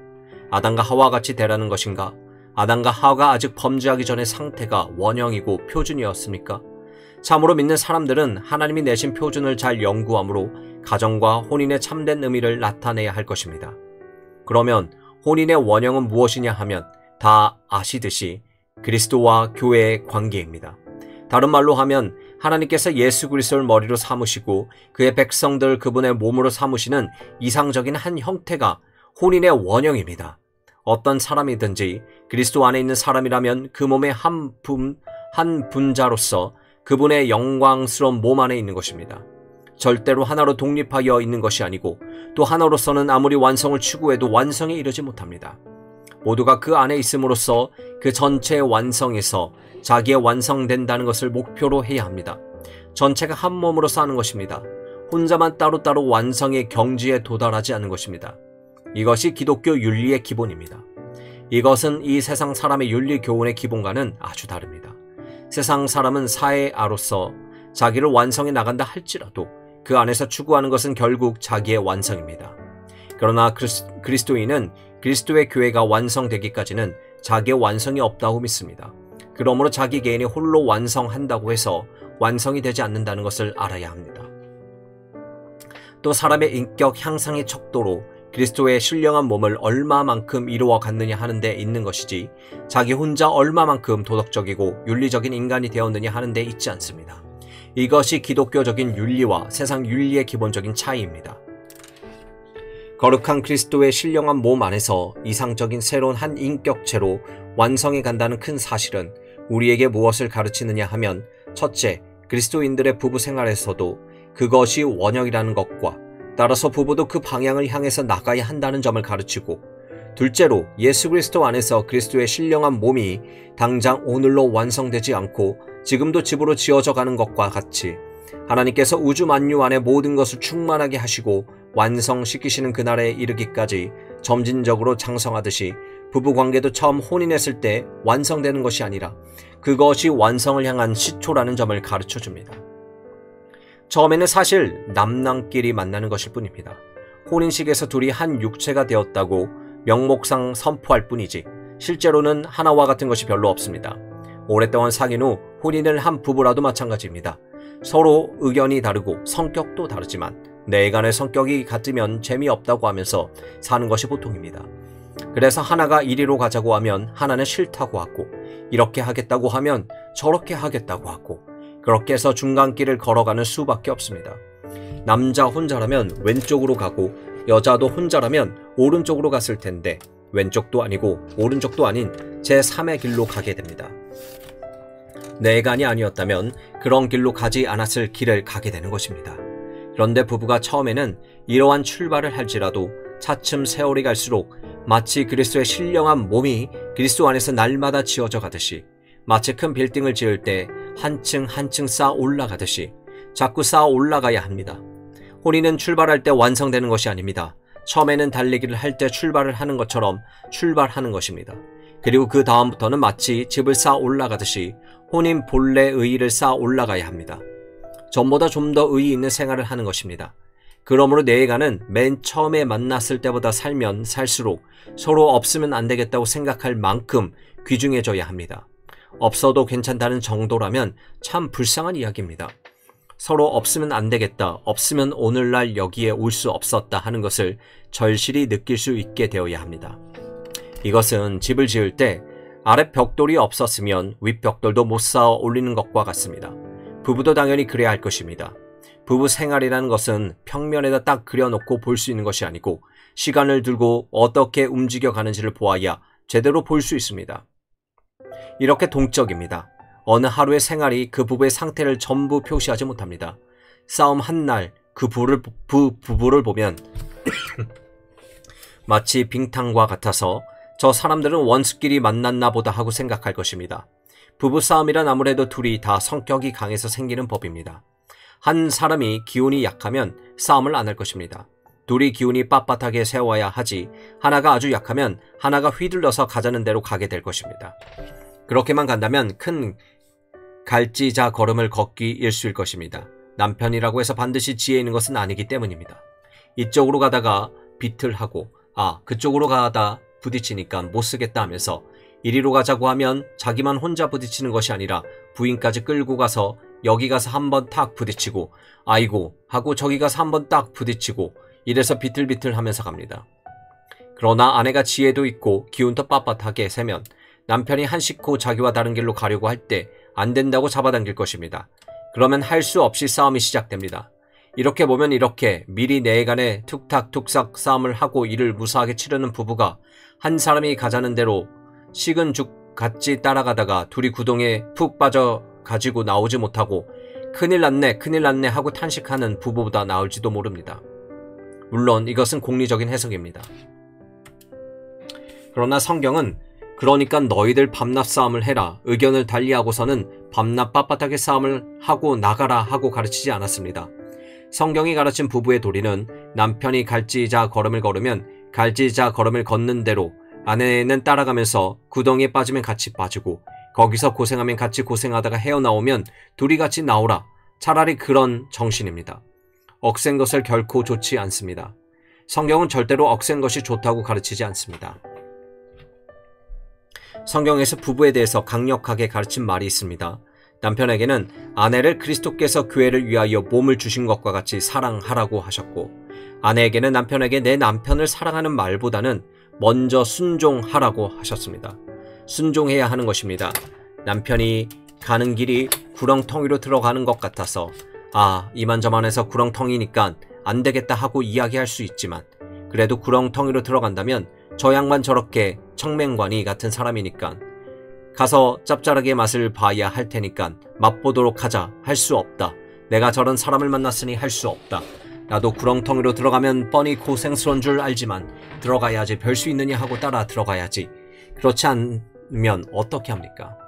아담과 하와같이 되라는 것인가? 아담과 하와가 아직 범죄하기 전의 상태가 원형이고 표준이었습니까? 참으로 믿는 사람들은 하나님이 내신 표준을 잘 연구함으로 가정과 혼인의 참된 의미를 나타내야 할 것입니다. 그러면 혼인의 원형은 무엇이냐 하면 다 아시듯이 그리스도와 교회의 관계입니다. 다른 말로 하면 하나님께서 예수 그리스도를 머리로 삼으시고 그의 백성들을 그분의 몸으로 삼으시는 이상적인 한 형태가 혼인의 원형입니다. 어떤 사람이든지 그리스도 안에 있는 사람이라면 그 몸의 한 분자로서 그분의 영광스러운 몸 안에 있는 것입니다. 절대로 하나로 독립하여 있는 것이 아니고 또 하나로서는 아무리 완성을 추구해도 완성에 이르지 못합니다. 모두가 그 안에 있음으로써 그 전체의 완성에서 자기의 완성된다는 것을 목표로 해야 합니다. 전체가 한 몸으로 사는 것입니다. 혼자만 따로따로 완성의 경지에 도달하지 않는 것입니다. 이것이 기독교 윤리의 기본입니다. 이것은 이 세상 사람의 윤리 교훈의 기본과는 아주 다릅니다. 세상 사람은 사회아로서 자기를 완성해 나간다 할지라도 그 안에서 추구하는 것은 결국 자기의 완성입니다. 그러나 그리스도인은 그리스도의 교회가 완성되기까지는 자기의 완성이 없다고 믿습니다. 그러므로 자기 개인이 홀로 완성한다고 해서 완성이 되지 않는다는 것을 알아야 합니다. 또 사람의 인격 향상의 척도로 그리스도의 신령한 몸을 얼마만큼 이루어 갔느냐 하는 데 있는 것이지 자기 혼자 얼마만큼 도덕적이고 윤리적인 인간이 되었느냐 하는 데 있지 않습니다. 이것이 기독교적인 윤리와 세상 윤리의 기본적인 차이입니다. 거룩한 그리스도의 신령한 몸 안에서 이상적인 새로운 한 인격체로 완성해 간다는 큰 사실은 우리에게 무엇을 가르치느냐 하면 첫째, 그리스도인들의 부부 생활에서도 그것이 원형이라는 것과 따라서 부부도 그 방향을 향해서 나가야 한다는 점을 가르치고 둘째로 예수 그리스도 안에서 그리스도의 신령한 몸이 당장 오늘로 완성되지 않고 지금도 집으로 지어져 가는 것과 같이 하나님께서 우주 만유 안에 모든 것을 충만하게 하시고 완성시키시는 그날에 이르기까지 점진적으로 장성하듯이 부부관계도 처음 혼인했을 때 완성되는 것이 아니라 그것이 완성을 향한 시초라는 점을 가르쳐줍니다. 처음에는 사실 남남끼리 만나는 것일 뿐입니다. 혼인식에서 둘이 한 육체가 되었다고 명목상 선포할 뿐이지 실제로는 하나와 같은 것이 별로 없습니다. 오랫동안 사귄 후 혼인을 한 부부라도 마찬가지입니다. 서로 의견이 다르고 성격도 다르지만 내간의 성격이 같으면 재미없다고 하면서 사는 것이 보통입니다. 그래서 하나가 이리로 가자고 하면 하나는 싫다고 하고 이렇게 하겠다고 하면 저렇게 하겠다고 하고 그렇게 해서 중간길을 걸어가는 수밖에 없습니다. 남자 혼자라면 왼쪽으로 가고 여자도 혼자라면 오른쪽으로 갔을 텐데 왼쪽도 아니고 오른쪽도 아닌 제3의 길로 가게 됩니다. 내간이 아니었다면 그런 길로 가지 않았을 길을 가게 되는 것입니다. 그런데 부부가 처음에는 이러한 출발을 할지라도 차츰 세월이 갈수록 마치 그리스도의 신령한 몸이 그리스도 안에서 날마다 지어져 가듯이 마치 큰 빌딩을 지을 때 한 층 한 층 쌓아 올라가듯이 자꾸 쌓아 올라가야 합니다. 혼인은 출발할 때 완성되는 것이 아닙니다. 처음에는 달리기를 할 때 출발을 하는 것처럼 출발하는 것입니다. 그리고 그 다음부터는 마치 집을 쌓아 올라가듯이 혼인 본래 의의를 쌓아 올라가야 합니다. 전보다 좀 더 의의 있는 생활을 하는 것입니다. 그러므로 내가는 맨 처음에 만났을 때보다 살면 살수록 서로 없으면 안 되겠다고 생각할 만큼 귀중해져야 합니다. 없어도 괜찮다는 정도라면 참 불쌍한 이야기입니다. 서로 없으면 안 되겠다, 없으면 오늘날 여기에 올 수 없었다 하는 것을 절실히 느낄 수 있게 되어야 합니다. 이것은 집을 지을 때 아래 벽돌이 없었으면 윗벽돌도 못 쌓아 올리는 것과 같습니다. 부부도 당연히 그래야 할 것입니다. 부부 생활이라는 것은 평면에다 딱 그려놓고 볼 수 있는 것이 아니고 시간을 들고 어떻게 움직여가는지를 보아야 제대로 볼 수 있습니다. 이렇게 동적입니다. 어느 하루의 생활이 그 부부의 상태를 전부 표시하지 못합니다. 싸움 한 날 그 부부를 보면 마치 빙탕과 같아서 저 사람들은 원수끼리 만났나 보다 하고 생각할 것입니다. 부부싸움이란 아무래도 둘이 다 성격이 강해서 생기는 법입니다. 한 사람이 기운이 약하면 싸움을 안 할 것입니다. 둘이 기운이 빳빳하게 세워야 하지 하나가 아주 약하면 하나가 휘둘러서 가자는 대로 가게 될 것입니다. 그렇게만 간다면 큰 갈지자 걸음을 걷기 일수일 것입니다. 남편이라고 해서 반드시 지혜 있는 것은 아니기 때문입니다. 이쪽으로 가다가 비틀하고 그쪽으로 가다 부딪히니까 못 쓰겠다 하면서 이리로 가자고 하면 자기만 혼자 부딪히는 것이 아니라 부인까지 끌고 가서 여기 가서 한번 탁 부딪히고 아이고 하고 저기 가서 한번 딱 부딪히고 이래서 비틀비틀 하면서 갑니다. 그러나 아내가 지혜도 있고 기운도 빳빳하게 세면 남편이 한식코 자기와 다른 길로 가려고 할 때 안 된다고 잡아당길 것입니다. 그러면 할 수 없이 싸움이 시작됩니다. 이렇게 보면 이렇게 미리 내간에 툭탁툭삭 싸움을 하고 이를 무사하게 치르는 부부가 한 사람이 가자는 대로 식은 죽 같이 따라가다가 둘이 구덩이에 푹 빠져 가지고 나오지 못하고 큰일 났네 하고 탄식하는 부부보다 나을지도 모릅니다. 물론 이것은 공리적인 해석입니다. 그러나 성경은 그러니까 너희들 밤낮 싸움을 해라 의견을 달리하고서는 밤낮 빳빳하게 싸움을 하고 나가라 하고 가르치지 않았습니다. 성경이 가르친 부부의 도리는 남편이 갈지자 걸음을 걸으면 갈지자 걸음을 걷는 대로 아내는 따라가면서 구덩이에 빠지면 같이 빠지고 거기서 고생하면 같이 고생하다가 헤어나오면 둘이 같이 나오라. 차라리 그런 정신입니다. 억센 것을 결코 좋지 않습니다. 성경은 절대로 억센 것이 좋다고 가르치지 않습니다. 성경에서 부부에 대해서 강력하게 가르친 말이 있습니다. 남편에게는 아내를 그리스도께서 교회를 위하여 몸을 주신 것과 같이 사랑하라고 하셨고 아내에게는 남편에게 내 남편을 사랑하는 말보다는 먼저 순종하라고 하셨습니다. 순종해야 하는 것입니다. 남편이 가는 길이 구렁텅이로 들어가는 것 같아서 이만저만해서 구렁텅이니까 안 되겠다 하고 이야기할 수 있지만 그래도 구렁텅이로 들어간다면 저 양반 저렇게 청맹관이 같은 사람이니까 가서 짭짤하게 맛을 봐야 할 테니까 맛보도록 하자. 할 수 없다. 내가 저런 사람을 만났으니 할 수 없다. 나도 구렁텅이로 들어가면 뻔히 고생스러운 줄 알지만 들어가야지 별 수 있느냐 하고 따라 들어가야지. 그렇지 않으면 어떻게 합니까?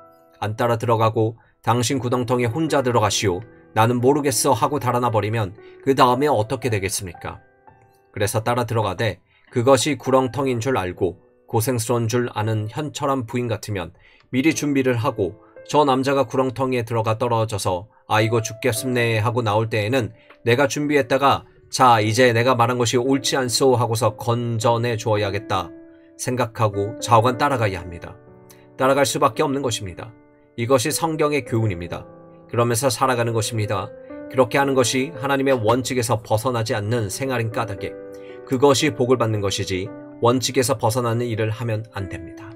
안 따라 들어가고 당신 구렁텅이에 혼자 들어가시오. 나는 모르겠어 하고 달아나 버리면 그 다음에 어떻게 되겠습니까? 그래서 따라 들어가되 그것이 구렁텅이인 줄 알고 고생스러운 줄 아는 현철한 부인 같으면 미리 준비를 하고 저 남자가 구렁텅이에 들어가 떨어져서 아이고 죽겠습네 하고 나올 때에는 내가 준비했다가 자 이제 내가 말한 것이 옳지 않소 하고서 건져내 주어야겠다 생각하고 좌우간 따라가야 합니다. 따라갈 수밖에 없는 것입니다. 이것이 성경의 교훈입니다. 그러면서 살아가는 것입니다. 그렇게 하는 것이 하나님의 원칙에서 벗어나지 않는 생활인 까닭에 그것이 복을 받는 것이지 원칙에서 벗어나는 일을 하면 안 됩니다.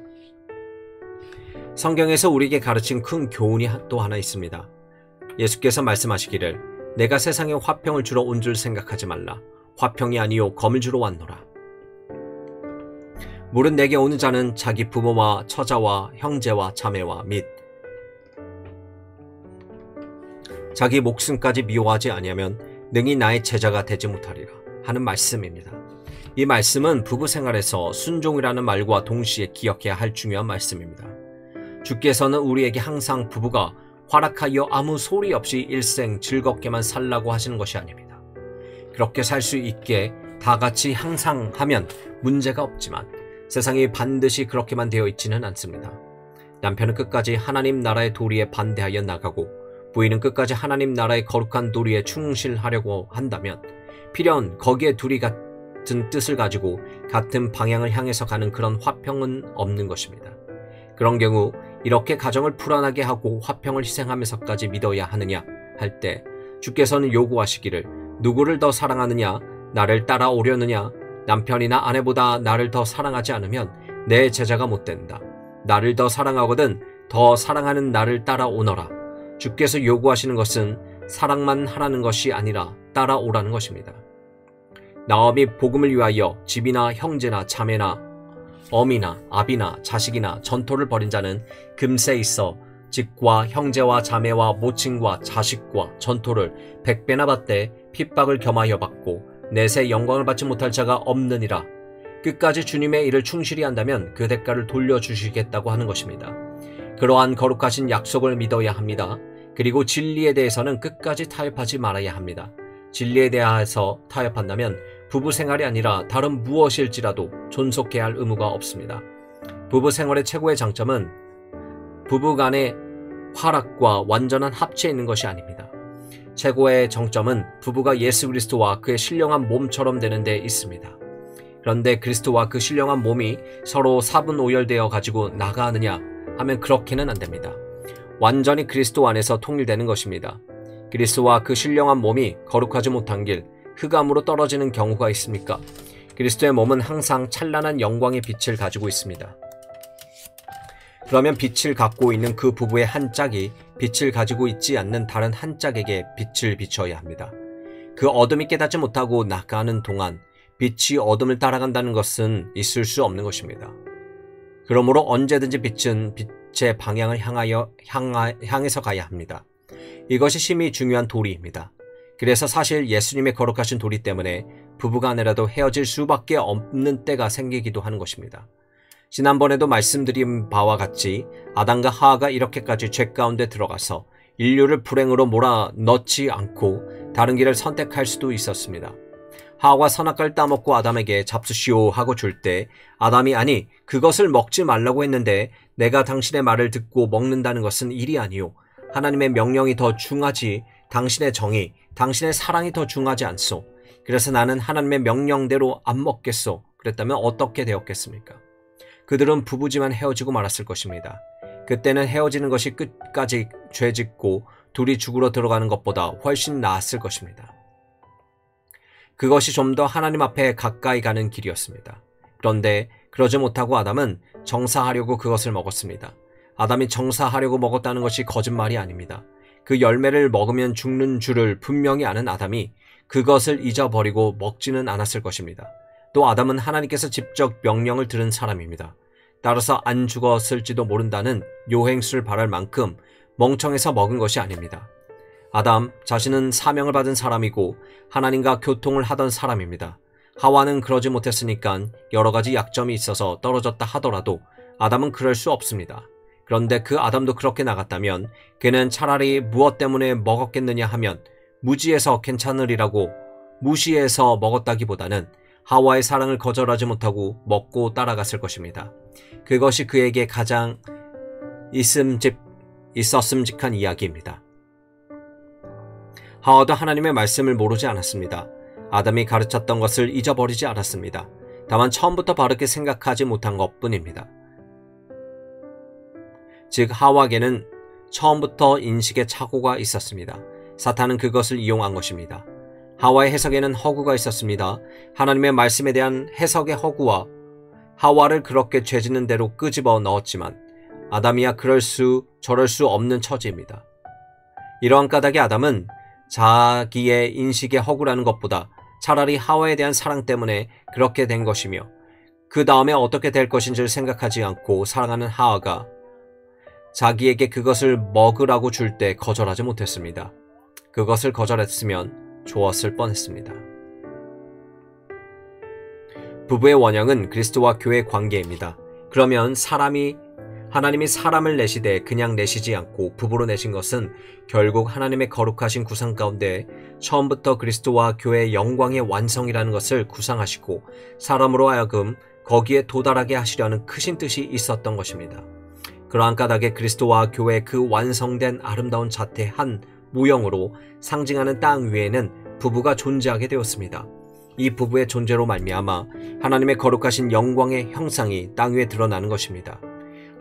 성경에서 우리에게 가르친 큰 교훈이 또 하나 있습니다. 예수께서 말씀하시기를 내가 세상에 화평을 주러 온 줄 생각하지 말라. 화평이 아니요 검을 주러 왔노라. 물은 내게 오는 자는 자기 부모와 처자와 형제와 자매와 및 자기 목숨까지 미워하지 아니하면 능히 나의 제자가 되지 못하리라 하는 말씀입니다. 이 말씀은 부부 생활에서 순종이라는 말과 동시에 기억해야 할 중요한 말씀입니다. 주께서는 우리에게 항상 부부가 활락하여 아무 소리 없이 일생 즐겁게만 살라고 하시는 것이 아닙니다. 그렇게 살 수 있게 다 같이 항상 하면 문제가 없지만 세상이 반드시 그렇게만 되어 있지는 않습니다. 남편은 끝까지 하나님 나라의 도리에 반대하여 나가고 부인은 끝까지 하나님 나라의 거룩한 도리에 충실하려고 한다면 필연 거기에 둘이 같은 뜻을 가지고 같은 방향을 향해서 가는 그런 화평은 없는 것입니다. 그런 경우 이렇게 가정을 불안하게 하고 화평을 희생하면서까지 믿어야 하느냐 할 때 주께서는 요구하시기를 누구를 더 사랑하느냐 나를 따라오려느냐 남편이나 아내보다 나를 더 사랑하지 않으면 내 제자가 못된다. 나를 더 사랑하거든 더 사랑하는 나를 따라오너라. 주께서 요구하시는 것은 사랑만 하라는 것이 아니라 따라오라는 것입니다. 나엄이 복음을 위하여 집이나 형제나 자매나 어미나 아비나 자식이나 전토를 벌인 자는 금세 있어 집과 형제와 자매와 모친과 자식과 전토를 100배나 받되 핍박을 겸하여 받고 내세 영광을 받지 못할 자가 없느니라. 끝까지 주님의 일을 충실히 한다면 그 대가를 돌려주시겠다고 하는 것입니다. 그러한 거룩하신 약속을 믿어야 합니다. 그리고 진리에 대해서는 끝까지 타협하지 말아야 합니다. 진리에 대해서 타협한다면 부부 생활이 아니라 다른 무엇일지라도 존속해야 할 의무가 없습니다. 부부 생활의 최고의 장점은 부부 간의 화락과 완전한 합치에 있는 것이 아닙니다. 최고의 정점은 부부가 예수 그리스도와 그의 신령한 몸처럼 되는 데 있습니다. 그런데 그리스도와 그 신령한 몸이 서로 사분오열되어 가지고 나가느냐 하면 그렇게는 안 됩니다. 완전히 그리스도 안에서 통일되는 것입니다. 그리스도와 그 신령한 몸이 거룩하지 못한 길, 흑암으로 떨어지는 경우가 있습니까? 그리스도의 몸은 항상 찬란한 영광의 빛을 가지고 있습니다. 그러면 빛을 갖고 있는 그 부부의 한 짝이 빛을 가지고 있지 않는 다른 한 짝에게 빛을 비춰야 합니다. 그 어둠이 깨닫지 못하고 나가는 동안 빛이 어둠을 따라간다는 것은 있을 수 없는 것입니다. 그러므로 언제든지 빛은 빛의 방향을 향해서 가야 합니다. 이것이 심히 중요한 도리입니다. 그래서 사실 예수님의 거룩하신 도리 때문에 부부간에라도 헤어질 수밖에 없는 때가 생기기도 하는 것입니다. 지난번에도 말씀드린 바와 같이 아담과 하와가 이렇게까지 죄 가운데 들어가서 인류를 불행으로 몰아넣지 않고 다른 길을 선택할 수도 있었습니다. 하와가 선악과를 따먹고 아담에게 잡수시오 하고 줄 때 아담이 아니 그것을 먹지 말라고 했는데 내가 당신의 말을 듣고 먹는다는 것은 일이 아니요 하나님의 명령이 더 중하지 당신의 정의, 당신의 사랑이 더 중하지 않소. 그래서 나는 하나님의 명령대로 안 먹겠소. 그랬다면 어떻게 되었겠습니까? 그들은 부부지만 헤어지고 말았을 것입니다. 그때는 헤어지는 것이 끝까지 죄짓고 둘이 죽으러 들어가는 것보다 훨씬 나았을 것입니다. 그것이 좀 더 하나님 앞에 가까이 가는 길이었습니다. 그런데 그러지 못하고 아담은 정사하려고 그것을 먹었습니다. 아담이 정사하려고 먹었다는 것이 거짓말이 아닙니다. 그 열매를 먹으면 죽는 줄을 분명히 아는 아담이 그것을 잊어버리고 먹지는 않았을 것입니다. 또 아담은 하나님께서 직접 명령을 들은 사람입니다. 따라서 안 죽었을지도 모른다는 요행수를 바랄 만큼 멍청해서 먹은 것이 아닙니다. 아담 자신은 사명을 받은 사람이고 하나님과 교통을 하던 사람입니다. 하와는 그러지 못했으니까 여러 가지 약점이 있어서 떨어졌다 하더라도 아담은 그럴 수 없습니다. 그런데 그 아담도 그렇게 나갔다면 그는 차라리 무엇 때문에 먹었겠느냐 하면 무지해서 괜찮으리라고 무시해서 먹었다기보다는 하와의 사랑을 거절하지 못하고 먹고 따라갔을 것입니다. 그것이 그에게 가장 있었음직한 이야기입니다. 하와도 하나님의 말씀을 모르지 않았습니다. 아담이 가르쳤던 것을 잊어버리지 않았습니다. 다만 처음부터 바르게 생각하지 못한 것뿐입니다. 즉 하와에게는 처음부터 인식의 착오가 있었습니다. 사탄은 그것을 이용한 것입니다. 하와의 해석에는 허구가 있었습니다. 하나님의 말씀에 대한 해석의 허구와 하와를 그렇게 죄짓는 대로 끄집어 넣었지만 아담이야 저럴 수 없는 처지입니다. 이러한 까닭에 아담은 자기의 인식의 허구라는 것보다 차라리 하와에 대한 사랑 때문에 그렇게 된 것이며 그 다음에 어떻게 될 것인지를 생각하지 않고 사랑하는 하와가 자기에게 그것을 먹으라고 줄 때 거절하지 못했습니다. 그것을 거절했으면 좋았을 뻔했습니다. 부부의 원형은 그리스도와 교회의 관계입니다. 그러면 하나님이 사람을 내시되 그냥 내시지 않고 부부로 내신 것은 결국 하나님의 거룩하신 구상 가운데 처음부터 그리스도와 교회의 영광의 완성이라는 것을 구상하시고 사람으로 하여금 거기에 도달하게 하시려는 크신 뜻이 있었던 것입니다. 그러한 까닭에 그리스도와 교회의 그 완성된 아름다운 자태 한 모형으로 상징하는 땅 위에는 부부가 존재하게 되었습니다. 이 부부의 존재로 말미암아 하나님의 거룩하신 영광의 형상이 땅 위에 드러나는 것입니다.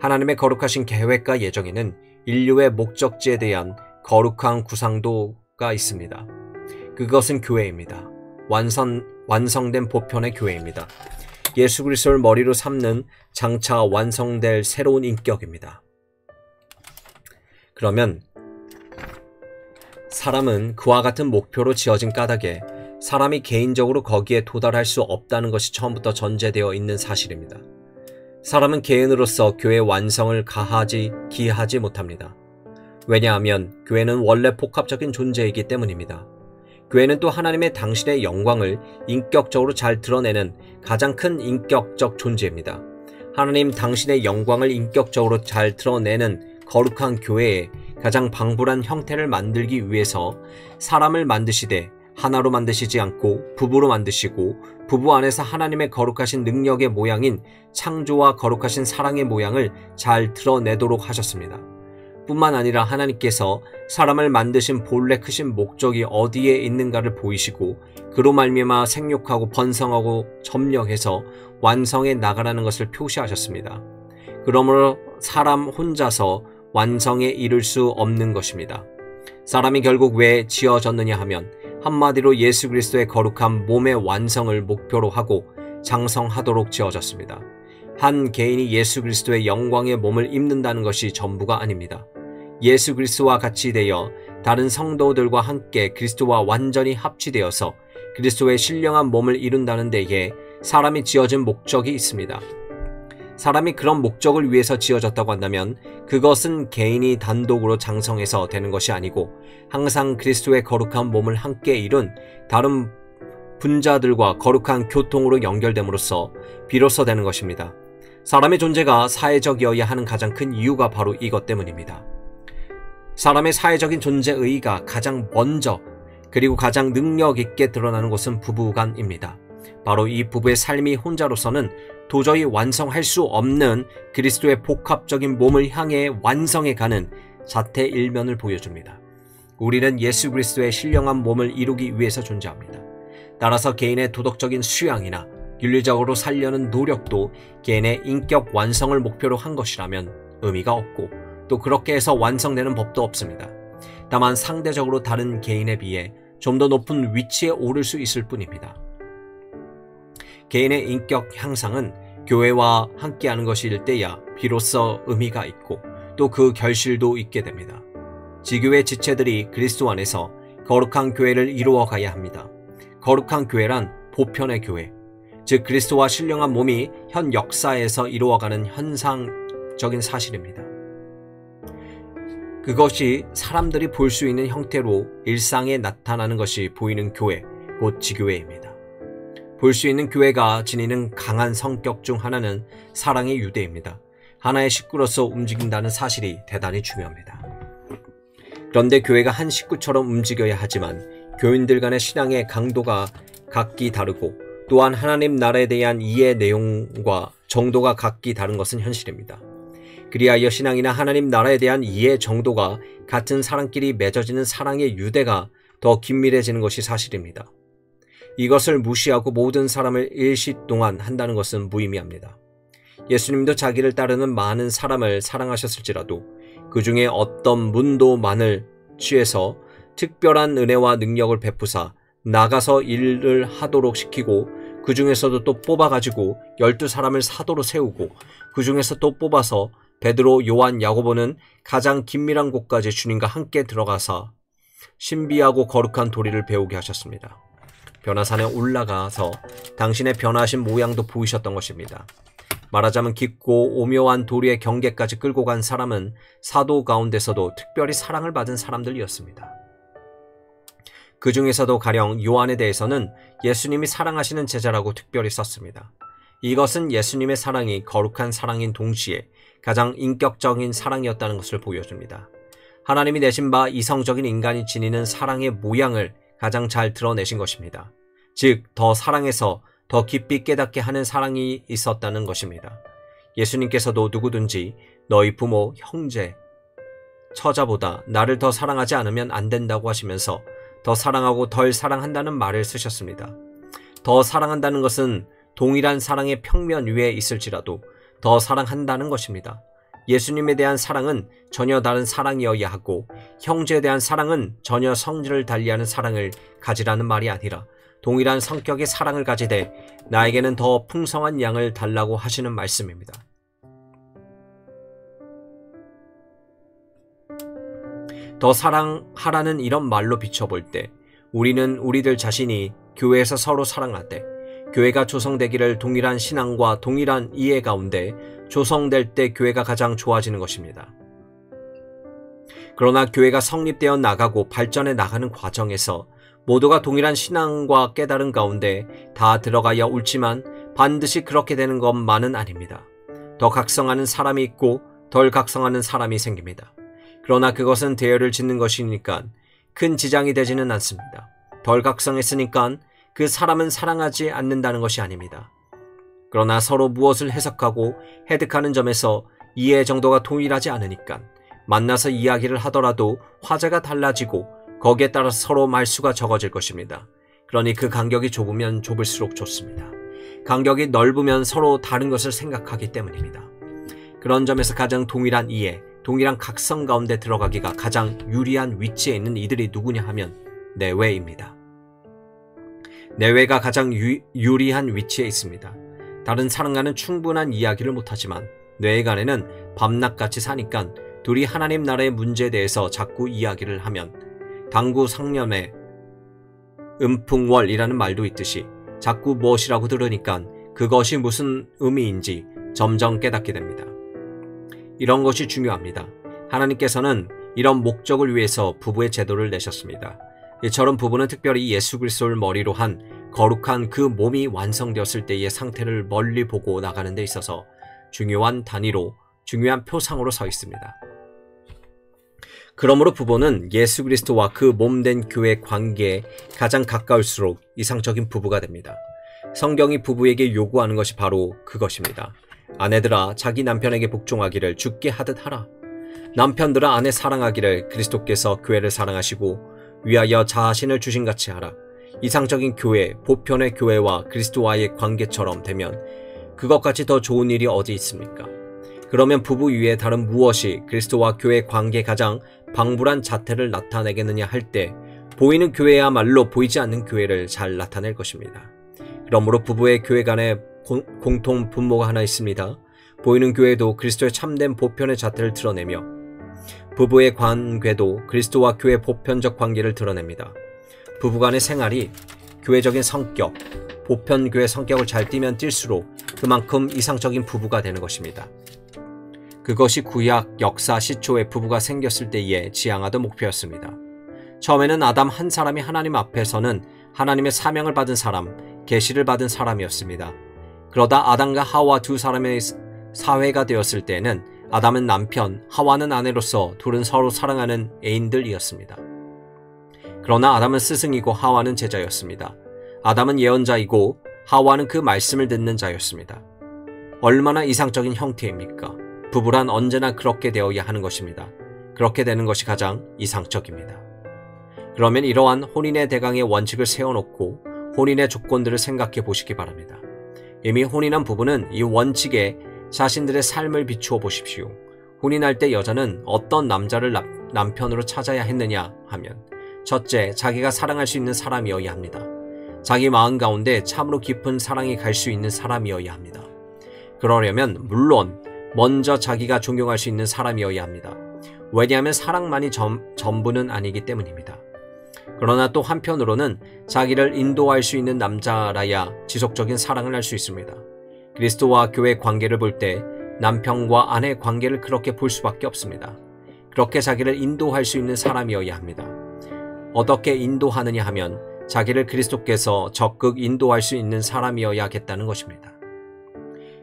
하나님의 거룩하신 계획과 예정에는 인류의 목적지에 대한 거룩한 구상도가 있습니다. 그것은 교회입니다. 완성된 보편의 교회입니다. 예수 그리스도를 머리로 삼는 장차 완성될 새로운 인격입니다. 그러면 사람은 그와 같은 목표로 지어진 까닭에 사람이 개인적으로 거기에 도달할 수 없다는 것이 처음부터 전제되어 있는 사실입니다. 사람은 개인으로서 교회의 완성을 기하지 못합니다. 왜냐하면 교회는 원래 복합적인 존재이기 때문입니다. 교회는 또 하나님의 당신의 영광을 인격적으로 잘 드러내는 가장 큰 인격적 존재입니다. 하나님 당신의 영광을 인격적으로 잘 드러내는 거룩한 교회의 가장 방불한 형태를 만들기 위해서 사람을 만드시되 하나로 만드시지 않고 부부로 만드시고 부부 안에서 하나님의 거룩하신 능력의 모양인 창조와 거룩하신 사랑의 모양을 잘 드러내도록 하셨습니다. 뿐만 아니라 하나님께서 사람을 만드신 본래 크신 목적이 어디에 있는가를 보이시고 그로 말미암아 생육하고 번성하고 점령해서 완성해 나가라는 것을 표시하셨습니다. 그러므로 사람 혼자서 완성에 이를 수 없는 것입니다. 사람이 결국 왜 지어졌느냐 하면 한마디로 예수 그리스도의 거룩한 몸의 완성을 목표로 하고 장성하도록 지어졌습니다. 한 개인이 예수 그리스도의 영광의 몸을 입는다는 것이 전부가 아닙니다. 예수 그리스도와 같이 되어 다른 성도들과 함께 그리스도와 완전히 합치되어서 그리스도의 신령한 몸을 이룬다는 데에 사람이 지어진 목적이 있습니다. 사람이 그런 목적을 위해서 지어졌다고 한다면 그것은 개인이 단독으로 장성해서 되는 것이 아니고 항상 그리스도의 거룩한 몸을 함께 이룬 다른 분자들과 거룩한 교통으로 연결됨으로써 비로소 되는 것입니다. 사람의 존재가 사회적이어야 하는 가장 큰 이유가 바로 이것 때문입니다. 사람의 사회적인 존재의의가 가장 먼저 그리고 가장 능력 있게 드러나는 것은 부부간입니다. 바로 이 부부의 삶이 혼자로서는 도저히 완성할 수 없는 그리스도의 복합적인 몸을 향해 완성해 가는 자태 일면을 보여줍니다. 우리는 예수 그리스도의 신령한 몸을 이루기 위해서 존재합니다. 따라서 개인의 도덕적인 수양이나 윤리적으로 살려는 노력도 개인의 인격 완성을 목표로 한 것이라면 의미가 없고 또 그렇게 해서 완성되는 법도 없습니다. 다만 상대적으로 다른 개인에 비해 좀 더 높은 위치에 오를 수 있을 뿐입니다. 개인의 인격 향상은 교회와 함께하는 것일 때야 비로소 의미가 있고 또 그 결실도 있게 됩니다. 지교회 지체들이 그리스도 안에서 거룩한 교회를 이루어 가야 합니다. 거룩한 교회란 보편의 교회, 즉 그리스도와 신령한 몸이 현 역사에서 이루어가는 현상적인 사실입니다. 그것이 사람들이 볼 수 있는 형태로 일상에 나타나는 것이 보이는 교회, 곧 지교회입니다. 볼 수 있는 교회가 지니는 강한 성격 중 하나는 사랑의 유대입니다. 하나의 식구로서 움직인다는 사실이 대단히 중요합니다. 그런데 교회가 한 식구처럼 움직여야 하지만 교인들 간의 신앙의 강도가 각기 다르고 또한 하나님 나라에 대한 이해 내용과 정도가 각기 다른 것은 현실입니다. 그리하여 신앙이나 하나님 나라에 대한 이해 정도가 같은 사람끼리 맺어지는 사랑의 유대가 더 긴밀해지는 것이 사실입니다. 이것을 무시하고 모든 사람을 일시 동안 한다는 것은 무의미합니다. 예수님도 자기를 따르는 많은 사람을 사랑하셨을지라도 그 중에 어떤 문도만을 취해서 특별한 은혜와 능력을 베푸사 나가서 일을 하도록 시키고 그 중에서도 또 뽑아가지고 12사람을 사도로 세우고 그 중에서 또 뽑아서 베드로, 요한, 야고보는 가장 긴밀한 곳까지 주님과 함께 들어가서 신비하고 거룩한 도리를 배우게 하셨습니다. 변화산에 올라가서 당신의 변화하신 모양도 보이셨던 것입니다. 말하자면 깊고 오묘한 도리의 경계까지 끌고 간 사람은 사도 가운데서도 특별히 사랑을 받은 사람들이었습니다. 그 중에서도 가령 요한에 대해서는 예수님이 사랑하시는 제자라고 특별히 썼습니다. 이것은 예수님의 사랑이 거룩한 사랑인 동시에 가장 인격적인 사랑이었다는 것을 보여줍니다. 하나님이 내신 바 이성적인 인간이 지니는 사랑의 모양을 가장 잘 드러내신 것입니다. 즉, 더 사랑해서 더 깊이 깨닫게 하는 사랑이 있었다는 것입니다. 예수님께서도 누구든지 너희 부모, 형제, 처자보다 나를 더 사랑하지 않으면 안 된다고 하시면서 더 사랑하고 덜 사랑한다는 말을 쓰셨습니다. 더 사랑한다는 것은 동일한 사랑의 평면 위에 있을지라도 더 사랑한다는 것입니다. 예수님에 대한 사랑은 전혀 다른 사랑이어야 하고 형제에 대한 사랑은 전혀 성질을 달리하는 사랑을 가지라는 말이 아니라 동일한 성격의 사랑을 가지되 나에게는 더 풍성한 양을 달라고 하시는 말씀입니다. 더 사랑하라는 이런 말로 비춰볼 때 우리는 우리들 자신이 교회에서 서로 사랑하되 교회가 조성되기를 동일한 신앙과 동일한 이해 가운데 조성될 때 교회가 가장 좋아지는 것입니다. 그러나 교회가 성립되어 나가고 발전해 나가는 과정에서 모두가 동일한 신앙과 깨달음 가운데 다 들어가야 옳지만 반드시 그렇게 되는 것만은 아닙니다. 더 각성하는 사람이 있고 덜 각성하는 사람이 생깁니다. 그러나 그것은 대열을 짓는 것이니까 큰 지장이 되지는 않습니다. 덜 각성했으니까 그 사람은 사랑하지 않는다는 것이 아닙니다. 그러나 서로 무엇을 해석하고 해득하는 점에서 이해 정도가 동일하지 않으니까 만나서 이야기를 하더라도 화제가 달라지고 거기에 따라서 서로 말수가 적어질 것입니다. 그러니 그 간격이 좁으면 좁을수록 좋습니다. 간격이 넓으면 서로 다른 것을 생각하기 때문입니다. 그런 점에서 가장 동일한 이해, 동일한 각성 가운데 들어가기가 가장 유리한 위치에 있는 이들이 누구냐 하면 내외입니다. 내외가 가장 유리한 위치에 있습니다. 다른 사람과는 충분한 이야기를 못하지만 뇌간에는 밤낮같이 사니까 둘이 하나님 나라의 문제에 대해서 자꾸 이야기를 하면 당구 상념에 음풍월이라는 말도 있듯이 자꾸 무엇이라고 들으니까 그것이 무슨 의미인지 점점 깨닫게 됩니다. 이런 것이 중요합니다. 하나님께서는 이런 목적을 위해서 부부의 제도를 내셨습니다. 이처럼 부부는 특별히 예수 그리스도를 머리로 한 거룩한 그 몸이 완성되었을 때의 상태를 멀리 보고 나가는 데 있어서 중요한 단위로, 중요한 표상으로 서 있습니다. 그러므로 부부는 예수 그리스도와 그 몸된 교회 관계에 가장 가까울수록 이상적인 부부가 됩니다. 성경이 부부에게 요구하는 것이 바로 그것입니다. 아내들아 자기 남편에게 복종하기를 주께 하듯 하라. 남편들아 아내 사랑하기를 그리스도께서 교회를 사랑하시고 위하여 자신을 주신같이 하라. 이상적인 교회, 보편의 교회와 그리스도와의 관계처럼 되면 그것같이 더 좋은 일이 어디 있습니까? 그러면 부부 위에 다른 무엇이 그리스도와 교회 관계의 가장 방불한 자태를 나타내겠느냐 할 때 보이는 교회야말로 보이지 않는 교회를 잘 나타낼 것입니다. 그러므로 부부의 교회 간에 공통 분모가 하나 있습니다. 보이는 교회도 그리스도의 참된 보편의 자태를 드러내며 부부의 관계도 그리스도와 교회 보편적 관계를 드러냅니다. 부부간의 생활이 교회적인 성격, 보편교회 성격을 잘 띠면 띨수록 그만큼 이상적인 부부가 되는 것입니다. 그것이 구약 역사 시초에 부부가 생겼을 때에 지향하던 목표였습니다. 처음에는 아담 한 사람이 하나님 앞에서는 하나님의 사명을 받은 사람, 계시를 받은 사람이었습니다. 그러다 아담과 하와 두 사람의 사회가 되었을 때에는 아담은 남편, 하와는 아내로서 둘은 서로 사랑하는 애인들이었습니다. 그러나 아담은 스승이고 하와는 제자였습니다. 아담은 예언자이고 하와는 그 말씀을 듣는 자였습니다. 얼마나 이상적인 형태입니까? 부부란 언제나 그렇게 되어야 하는 것입니다. 그렇게 되는 것이 가장 이상적입니다. 그러면 이러한 혼인의 대강의 원칙을 세워놓고 혼인의 조건들을 생각해 보시기 바랍니다. 이미 혼인한 부부는 이 원칙에 자신들의 삶을 비추어 보십시오. 혼인할 때 여자는 어떤 남자를 남편으로 찾아야 했느냐 하면 첫째, 자기가 사랑할 수 있는 사람이어야 합니다. 자기 마음 가운데 참으로 깊은 사랑이 갈 수 있는 사람이어야 합니다. 그러려면 물론 먼저 자기가 존경할 수 있는 사람이어야 합니다. 왜냐하면 사랑만이 전부는 아니기 때문입니다. 그러나 또 한편으로는 자기를 인도할 수 있는 남자라야 지속적인 사랑을 할 수 있습니다. 그리스도와 교회 관계를 볼 때 남편과 아내 관계를 그렇게 볼 수밖에 없습니다. 그렇게 자기를 인도할 수 있는 사람이어야 합니다. 어떻게 인도하느냐 하면 자기를 그리스도께서 적극 인도할 수 있는 사람이어야겠다는 것입니다.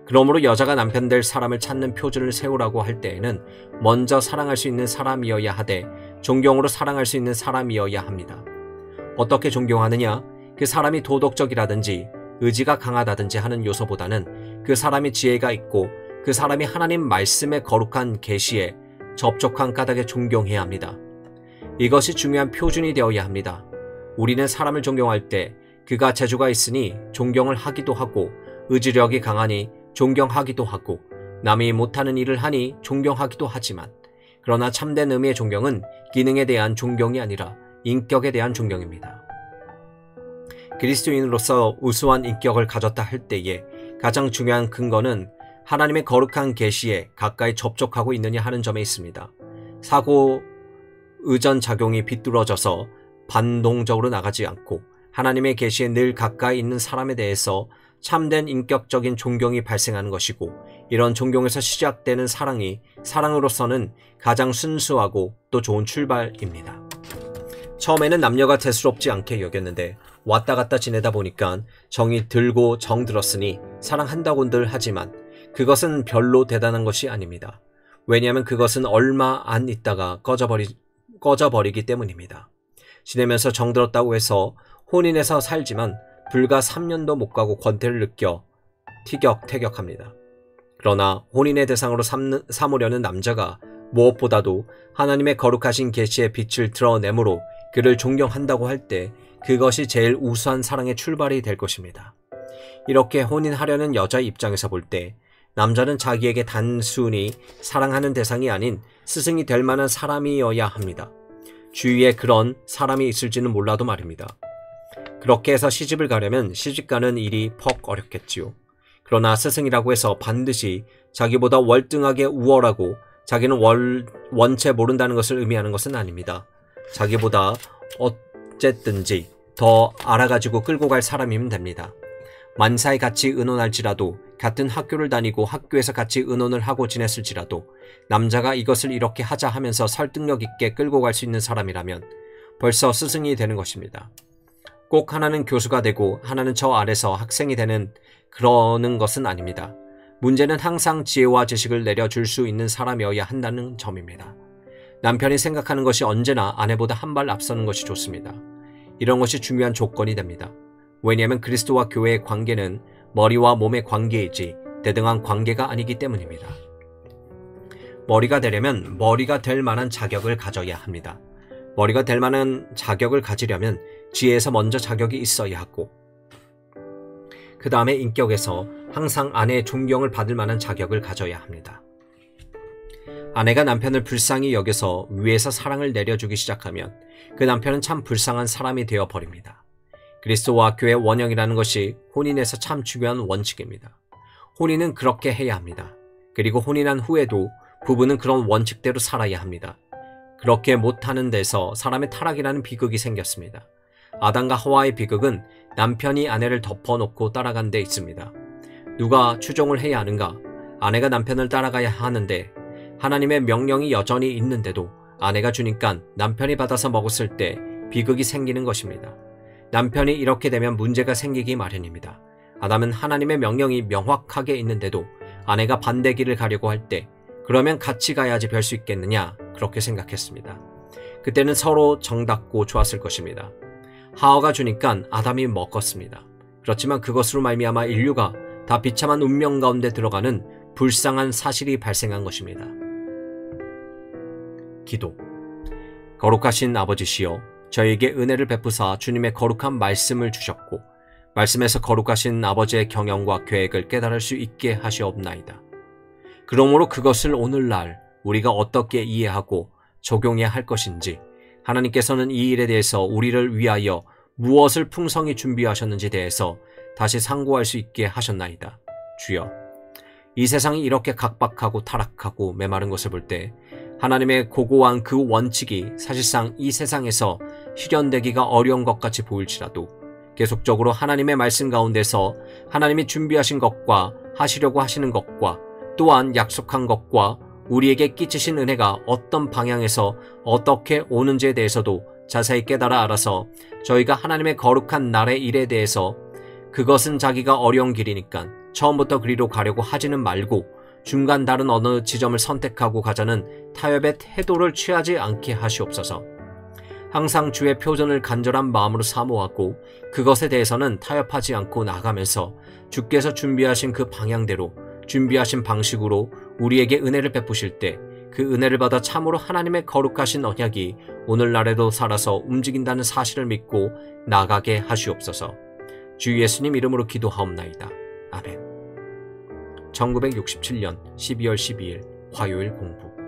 그러므로 여자가 남편 될 사람을 찾는 표준을 세우라고 할 때에는 먼저 사랑할 수 있는 사람이어야 하되 존경으로 사랑할 수 있는 사람이어야 합니다. 어떻게 존경하느냐? 그 사람이 도덕적이라든지 의지가 강하다든지 하는 요소보다는 그 사람이 지혜가 있고 그 사람이 하나님 말씀의 거룩한 계시에 접촉한 까닭에 존경해야 합니다. 이것이 중요한 표준이 되어야 합니다. 우리는 사람을 존경할 때 그가 재주가 있으니 존경을 하기도 하고 의지력이 강하니 존경하기도 하고 남이 못하는 일을 하니 존경하기도 하지만 그러나 참된 의미의 존경은 기능에 대한 존경이 아니라 인격에 대한 존경입니다. 그리스도인으로서 우수한 인격을 가졌다 할 때에 가장 중요한 근거는 하나님의 거룩한 계시에 가까이 접촉하고 있느냐 하는 점에 있습니다. 사고 의전 작용이 비뚤어져서 반동적으로 나가지 않고 하나님의 계시에 늘 가까이 있는 사람에 대해서 참된 인격적인 존경이 발생하는 것이고 이런 존경에서 시작되는 사랑이 사랑으로서는 가장 순수하고 또 좋은 출발입니다. 처음에는 남녀가 대수롭지 않게 여겼는데 왔다 갔다 지내다 보니까 정이 들고 정 들었으니 사랑한다고들 하지만 그것은 별로 대단한 것이 아닙니다. 왜냐하면 그것은 얼마 안 있다가 꺼져버리기 때문입니다. 지내면서 정들었다고 해서 혼인해서 살지만 불과 3년도 못 가고 권태를 느껴 티격태격합니다. 그러나 혼인의 대상으로 삼으려는 남자가 무엇보다도 하나님의 거룩하신 계시의 빛을 드러내므로 그를 존경한다고 할 때 그것이 제일 우수한 사랑의 출발이 될 것입니다. 이렇게 혼인하려는 여자의 입장에서 볼 때 남자는 자기에게 단순히 사랑하는 대상이 아닌 스승이 될 만한 사람이어야 합니다. 주위에 그런 사람이 있을지는 몰라도 말입니다. 그렇게 해서 시집을 가려면 시집가는 일이 퍽 어렵겠지요. 그러나 스승이라고 해서 반드시 자기보다 월등하게 우월하고 자기는 원체 모른다는 것을 의미하는 것은 아닙니다. 자기보다 어쨌든지 더 알아가지고 끌고 갈 사람이면 됩니다. 만사에 같이 의논할지라도, 같은 학교를 다니고 학교에서 같이 의논을 하고 지냈을지라도 남자가 이것을 이렇게 하자 하면서 설득력 있게 끌고 갈 수 있는 사람이라면 벌써 스승이 되는 것입니다. 꼭 하나는 교수가 되고 하나는 저 아래서 학생이 되는 그러는 것은 아닙니다. 문제는 항상 지혜와 지식을 내려줄 수 있는 사람이어야 한다는 점입니다. 남편이 생각하는 것이 언제나 아내보다 한 발 앞서는 것이 좋습니다. 이런 것이 중요한 조건이 됩니다. 왜냐하면 그리스도와 교회의 관계는 머리와 몸의 관계이지 대등한 관계가 아니기 때문입니다. 머리가 되려면 머리가 될 만한 자격을 가져야 합니다. 머리가 될 만한 자격을 가지려면 지혜에서 먼저 자격이 있어야 하고, 그 다음에 인격에서 항상 아내의 존경을 받을 만한 자격을 가져야 합니다. 아내가 남편을 불쌍히 여겨서 위에서 사랑을 내려주기 시작하면 그 남편은 참 불쌍한 사람이 되어버립니다. 그리스도와 교회의 원형이라는 것이 혼인에서 참 중요한 원칙입니다. 혼인은 그렇게 해야 합니다. 그리고 혼인한 후에도 부부는 그런 원칙대로 살아야 합니다. 그렇게 못하는 데서 사람의 타락이라는 비극이 생겼습니다. 아담과 하와의 비극은 남편이 아내를 덮어놓고 따라간 데 있습니다. 누가 추종을 해야 하는가? 아내가 남편을 따라가야 하는데 하나님의 명령이 여전히 있는데도 아내가 주니까 남편이 받아서 먹었을 때 비극이 생기는 것입니다. 남편이 이렇게 되면 문제가 생기기 마련입니다. 아담은 하나님의 명령이 명확하게 있는데도 아내가 반대 길을 가려고 할 때 그러면 같이 가야지 별 수 있겠느냐, 그렇게 생각했습니다. 그때는 서로 정답고 좋았을 것입니다. 하와가 주니까 아담이 먹었습니다. 그렇지만 그것으로 말미암아 인류가 다 비참한 운명 가운데 들어가는 불쌍한 사실이 발생한 것입니다. 기도. 거룩하신 아버지시여, 저희에게 은혜를 베푸사 주님의 거룩한 말씀을 주셨고 말씀에서 거룩하신 아버지의 경영과 계획을 깨달을 수 있게 하시옵나이다. 그러므로 그것을 오늘날 우리가 어떻게 이해하고 적용해야 할 것인지, 하나님께서는 이 일에 대해서 우리를 위하여 무엇을 풍성히 준비하셨는지 대해서 다시 상고할 수 있게 하셨나이다. 주여, 이 세상이 이렇게 각박하고 타락하고 메마른 것을 볼 때 하나님의 고고한 그 원칙이 사실상 이 세상에서 실현되기가 어려운 것 같이 보일지라도 계속적으로 하나님의 말씀 가운데서 하나님이 준비하신 것과 하시려고 하시는 것과 또한 약속한 것과 우리에게 끼치신 은혜가 어떤 방향에서 어떻게 오는지에 대해서도 자세히 깨달아 알아서 저희가 하나님의 거룩한 날의 일에 대해서 그것은 자기가 어려운 길이니까 처음부터 그리로 가려고 하지는 말고 중간 다른 어느 지점을 선택하고 가자는 타협의 태도를 취하지 않게 하시옵소서. 항상 주의 표전을 간절한 마음으로 사모하고 그것에 대해서는 타협하지 않고 나가면서 주께서 준비하신 그 방향대로 준비하신 방식으로 우리에게 은혜를 베푸실 때 그 은혜를 받아 참으로 하나님의 거룩하신 언약이 오늘날에도 살아서 움직인다는 사실을 믿고 나가게 하시옵소서. 주 예수님 이름으로 기도하옵나이다. 아멘. 1967년 12월 12일 화요일 공부.